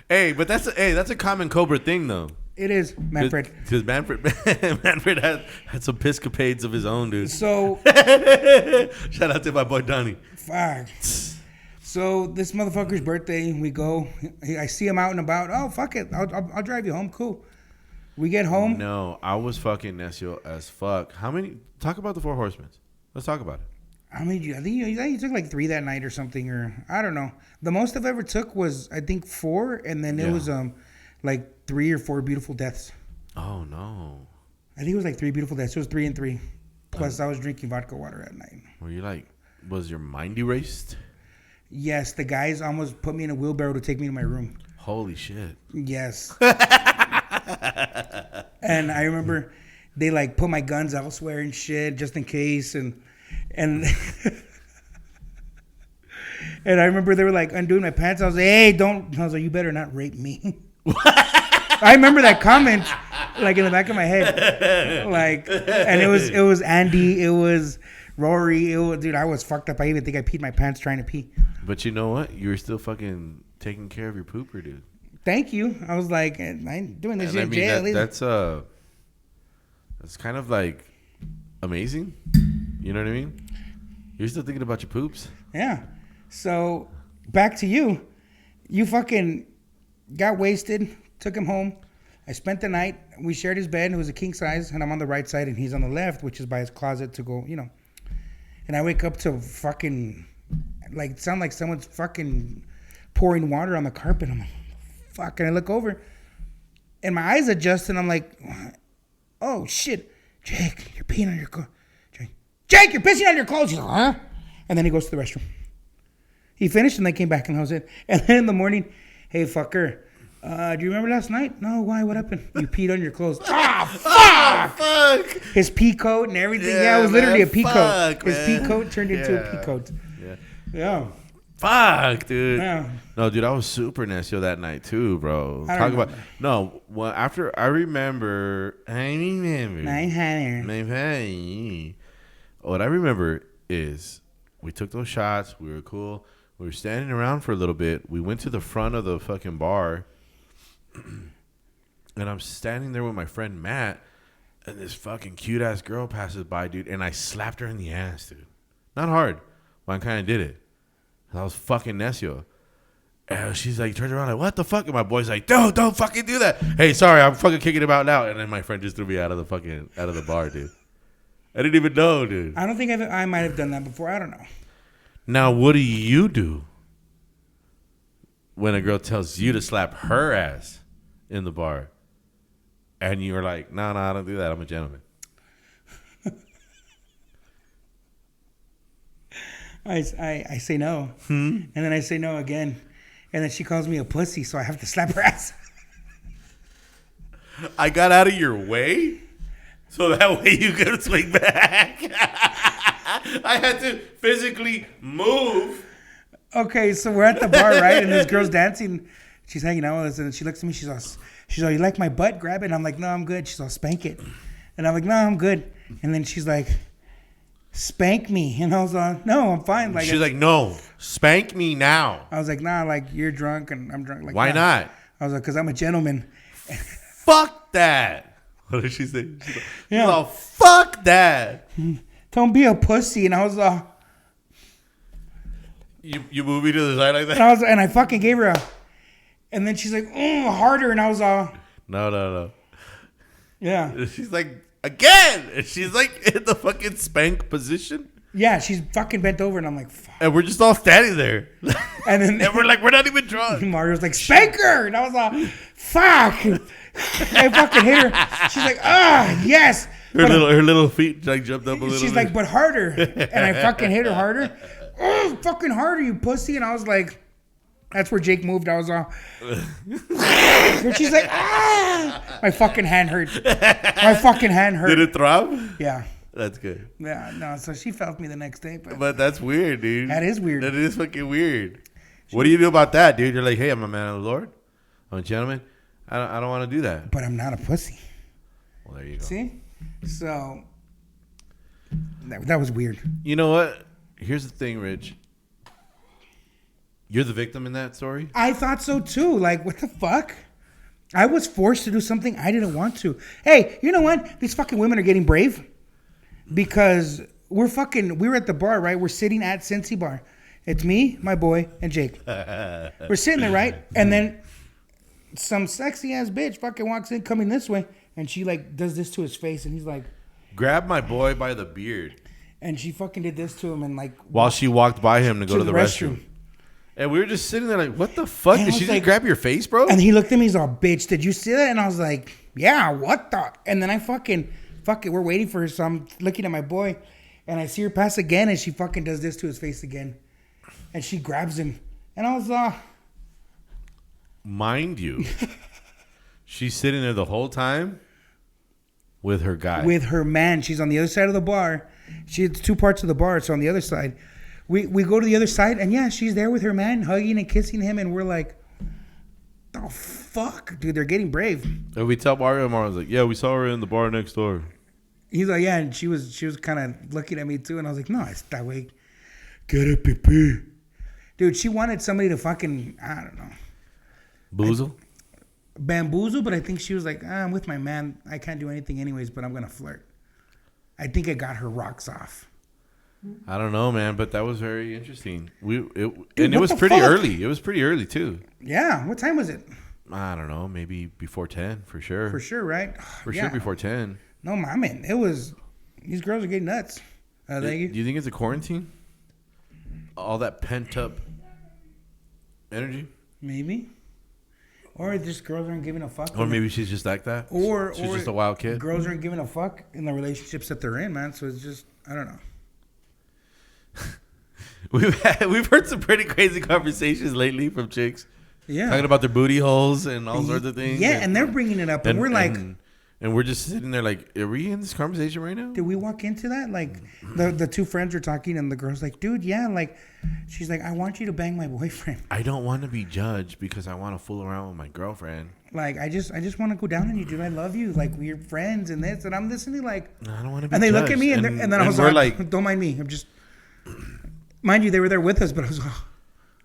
Hey, but that's a common Cobra thing, though. It is, Manfred. Because Manfred had some piscapades of his own, dude. So, shout out to my boy Donnie. Fuck. So this motherfucker's birthday, we go. I see him out and about. Oh, fuck it, I'll drive you home. Cool. We get home. No, I was fucking necio as fuck. How many? Talk about the 4 horsemen. Let's talk about it. I mean, I think you took like 3 that night or something, or I don't know. The most I've ever took was I think 4, and then it was like 3 or 4 beautiful deaths. Oh no! I think it was like 3 beautiful deaths. It was 3 and 3. Plus, I was drinking vodka water at night. Were you like? Was your mind erased? Yes, the guys almost put me in a wheelbarrow to take me to my room. Holy shit! Yes. And I remember they like put my guns elsewhere and shit just in case, and and I remember they were like undoing my pants. I was like, hey, don't. I was like, you better not rape me. I remember that comment like in the back of my head, like, and it was Andy, it was Rory, dude, I was fucked up. I even think I peed my pants trying to pee. But you know what? You were still fucking taking care of your pooper, dude. Thank you. I was like, I ain't doing this shit in jail. That's kind of like amazing. You know what I mean? You're still thinking about your poops. Yeah. So back to you. You fucking got wasted. Took him home. I spent the night. We shared his bed. It was a king size, and I'm on the right side, and he's on the left, which is by his closet to go, And I wake up to fucking, like, sound like someone's fucking pouring water on the carpet. I'm like, fuck. And I look over, and my eyes adjust, and I'm like, oh, shit. Jake, you're peeing on your clothes. Jake, you're pissing on your clothes. He's like, huh? And then he goes to the restroom. He finished, and I came back, and I was it. And then in the morning, hey, fucker. Do you remember last night? No, why? What happened? You peed on your clothes. Fuck! His pea coat and everything. Yeah, it was literally a pea coat. His pea coat turned into a pea coat. Yeah. Fuck, dude. Yeah. No, dude, I was super necio that night too, bro. Well, after I remember. What I remember is we took those shots. We were cool. We were standing around for a little bit. We went to the front of the fucking bar. And I'm standing there with my friend Matt. And this fucking cute ass girl passes by, dude. And I slapped her in the ass, dude. Not hard, but I kind of did it. I was fucking necio. And she's like, turns around like, what the fuck? And my boy's like, don't fucking do that. Hey, sorry, I'm fucking kicking him out now. And then my friend just threw me out of the bar, dude. I didn't even know, dude. I don't think I might have done that before. I don't know. Now, what do you do when a girl tells you to slap her ass in the bar? And you're like, no, I don't do that. I'm a gentleman. I say no. And then I say no again. And then she calls me a pussy, so I have to slap her ass. I got out of your way so that way you could swing back. I had to physically move. Okay, so we're at the bar, right? And this girl's dancing. She's hanging out with us, and she looks at me. She's all, you like my butt? Grab it. And I'm like, no, I'm good. She's all, spank it. And I'm like, no, I'm good. And then she's like, spank me. And I was like, no, I'm fine. Like, she's like, no, spank me now. I was like, nah, like, you're drunk and I'm drunk. Like, why not? I was like, because I'm a gentleman. Fuck that. What did she say? She's like, fuck that. Don't be a pussy. And I was like, You move me to the side like that? And I fucking gave her a. And then she's like, harder. And I was all. No. Yeah. She's like, again. And she's like in the fucking spank position. Yeah, she's fucking bent over, and I'm like, fuck. And we're just all standing there. And then And we're like, we're not even drunk. Mario's like, spank her. And I was like, fuck. I fucking hit her. She's like, yes. Her little feet like jumped up a little She's bit. like, but harder. And I fucking hit her harder. Oh, fucking harder, you pussy. And I was like, that's where Jake moved. I was all. And she's like, my fucking hand hurt. My fucking hand hurt. Did it throb? Yeah. That's good. Yeah, no. So she felt me the next day. But that's weird, dude. That is weird. That is fucking weird. What do you do about that, dude? You're like, hey, I'm a man of the Lord. I'm a gentleman. I don't want to do that. But I'm not a pussy. Well, there you go. See? So that was weird. You know what? Here's the thing, Rich. You're the victim in that story? I thought so too. Like, what the fuck? I was forced to do something I didn't want to. Hey, you know what? These fucking women are getting brave because we were at the bar, right? We're sitting at Cincy Bar. It's me, my boy, and Jake. We're sitting there, right? And then some sexy ass bitch fucking walks in coming this way, and she like does this to his face, and he's like, grab my boy by the beard. And she fucking did this to him, and like while she walked by him to go to the restroom. And we were just sitting there like, what the fuck? Did she just grab your face, bro? And he looked at me, he's all, bitch, did you see that? And I was like, yeah, what the? And then I fuck it, we're waiting for her. So I'm looking at my boy, and I see her pass again, and she fucking does this to his face again. And she grabs him. And I was, mind you, she's sitting there the whole time with her guy. With her man. She's on the other side of the bar. It's two parts of the bar. So on the other side. We go to the other side, and yeah, she's there with her man, hugging and kissing him, and we're like, oh, fuck? Dude, they're getting brave. And we tell Mario's like, yeah, we saw her in the bar next door. He's like, yeah, and she was kind of looking at me, too, and I was like, no, it's that way. Get it, pee. Dude, she wanted somebody to fucking, I don't know. Boozle? Bamboozle, but I think she was like, I'm with my man. I can't do anything anyways, but I'm going to flirt. I think I got her rocks off. I don't know, man, but that was very interesting. It was pretty early. It was pretty early too. Yeah, what time was it? I don't know, maybe before 10 for sure. For sure, right? For sure before 10. No, I mean, it was. These girls are getting nuts. Do you think it's a quarantine? All that pent up energy? Maybe. Or just girls aren't giving a fuck. Or maybe she's just like that. Or she's just a wild kid. Girls aren't giving a fuck in the relationships that they're in, man. So it's just, I don't know. We've heard some pretty crazy conversations lately from chicks. Yeah. Talking about their booty holes and all sorts of things. Yeah, and they're bringing it up. And we're like... And we're just sitting there like, are we in this conversation right now? Did we walk into that? Like, the two friends are talking, and the girl's like, dude, yeah. Like, she's like, I want you to bang my boyfriend. I don't want to be judged because I want to fool around with my girlfriend. Like, I just want to go down on you, dude. I love you. Like, we're friends and this. And I'm listening like... I don't want to be And they judged. look at me, and then I was like, don't mind me. I'm just... Mind you, they were there with us, but I was like...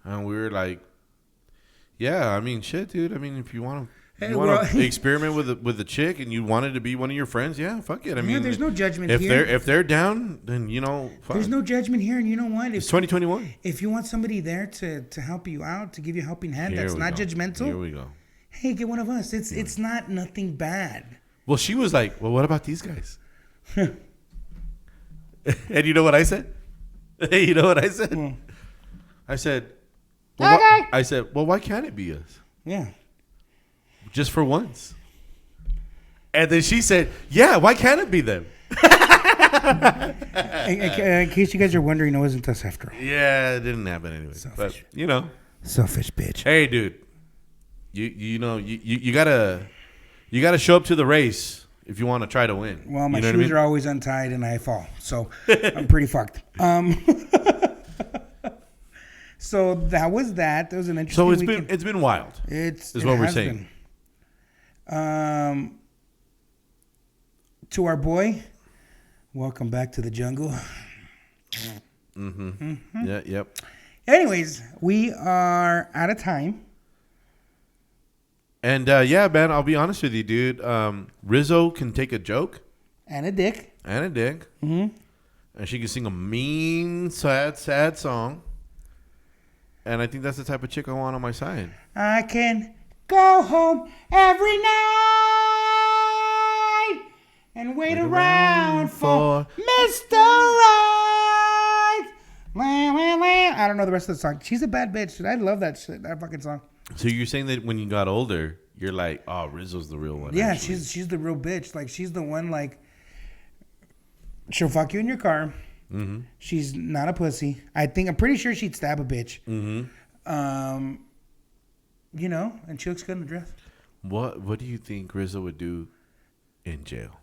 And we were like, yeah, I mean, shit, dude. I mean, if you want to... experiment with a chick and you wanted to be one of your friends, yeah, fuck it. I mean, there's no judgment here. If they're down, then fuck. There's no judgment here, and you know what? It's 2021. If you want somebody there to help you out, to give you a helping hand, that's not judgmental. Here we go. Hey, get one of us. It's not nothing bad. Well, she was like, well, what about these guys? And you know what I said? You know what I said? Mm. I said, well, why can't it be us? Yeah. Just for once. And then she said, yeah, why can't it be them? In case you guys are wondering, it wasn't us after all. Yeah, it didn't happen anyway. Selfish. But, Selfish bitch. Hey, dude. You gotta show up to the race if you want to try to win. Well, my shoes are always untied and I fall. So I'm pretty fucked. So that was that. That was an interesting weekend. It's been wild. Is what we're saying. To our boy, welcome back to the jungle. Mm-hmm. Mm-hmm. Yeah. Yep. Anyways, we are out of time. And yeah, man, I'll be honest with you, dude. Rizzo can take a joke and a dick. Mm-hmm. And she can sing a mean, sad song. And I think that's the type of chick I want on my side. I can go home every night and wait around for Mr. Right. I don't know the rest of the song. She's a bad bitch. I love that shit. That fucking song. So you're saying that when you got older, you're like, oh, Rizzo's the real one. Yeah, actually. she's the real bitch. Like she's the one. Like she'll fuck you in your car. Mm-hmm. She's not a pussy. I'm pretty sure she'd stab a bitch. Mm-hmm. You know, and she looks good in the dress. What do you think Rizzo would do in jail?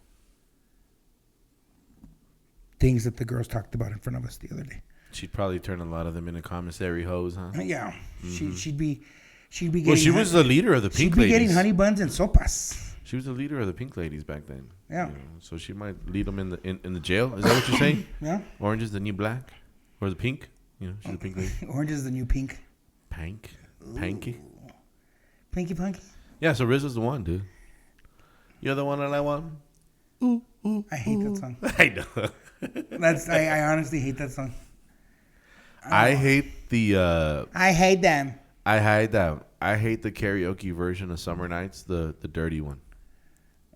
Things that the girls talked about in front of us the other day. She'd probably turn a lot of them into commissary hoes, huh? Yeah, Mm-hmm. she'd be getting. Well, she was the leader of the Pink She'd be Ladies. getting honey buns and sopas. She was the leader of the Pink Ladies back then. Yeah. You know, so she might lead them in the jail. Is that what you're saying? Yeah. Orange is the new black, or the pink? You know, she's a pink lady. Orange is the new pink. Panky. Pinky punky. Yeah. So Rizzo's the one, dude. You're the one that I want. Ooh, ooh. I hate that song. I know. I honestly hate that song. I hate the. I hate them. I hate that. I hate the karaoke version of Summer Nights, the dirty one.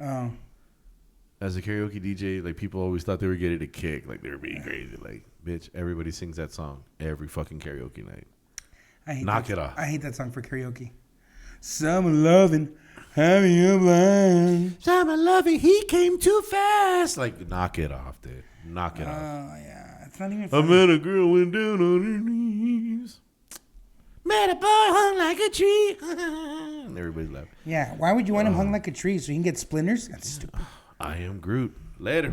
Oh. As a karaoke DJ, like people always thought they were getting a kick, like they were being crazy. Like, bitch, everybody sings that song every fucking karaoke night. Knock it off. I hate that song for karaoke. Summer loving, having you blind. Summer loving, he came too fast. Like, knock it off, dude. Knock it off. Oh yeah, it's not even. I Funny. met a girl went down on her knees. Met a boy hung like a tree. And everybody's laughing. Yeah, why would you want him hung like a tree so he can get splinters? That's stupid. I am Groot. Later.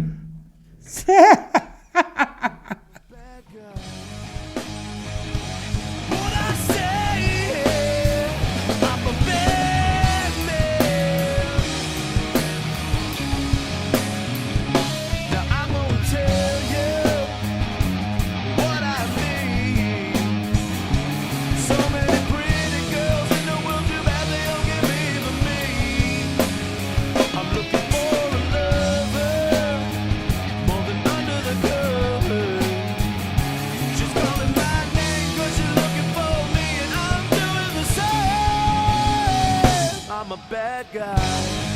I'm a bad guy.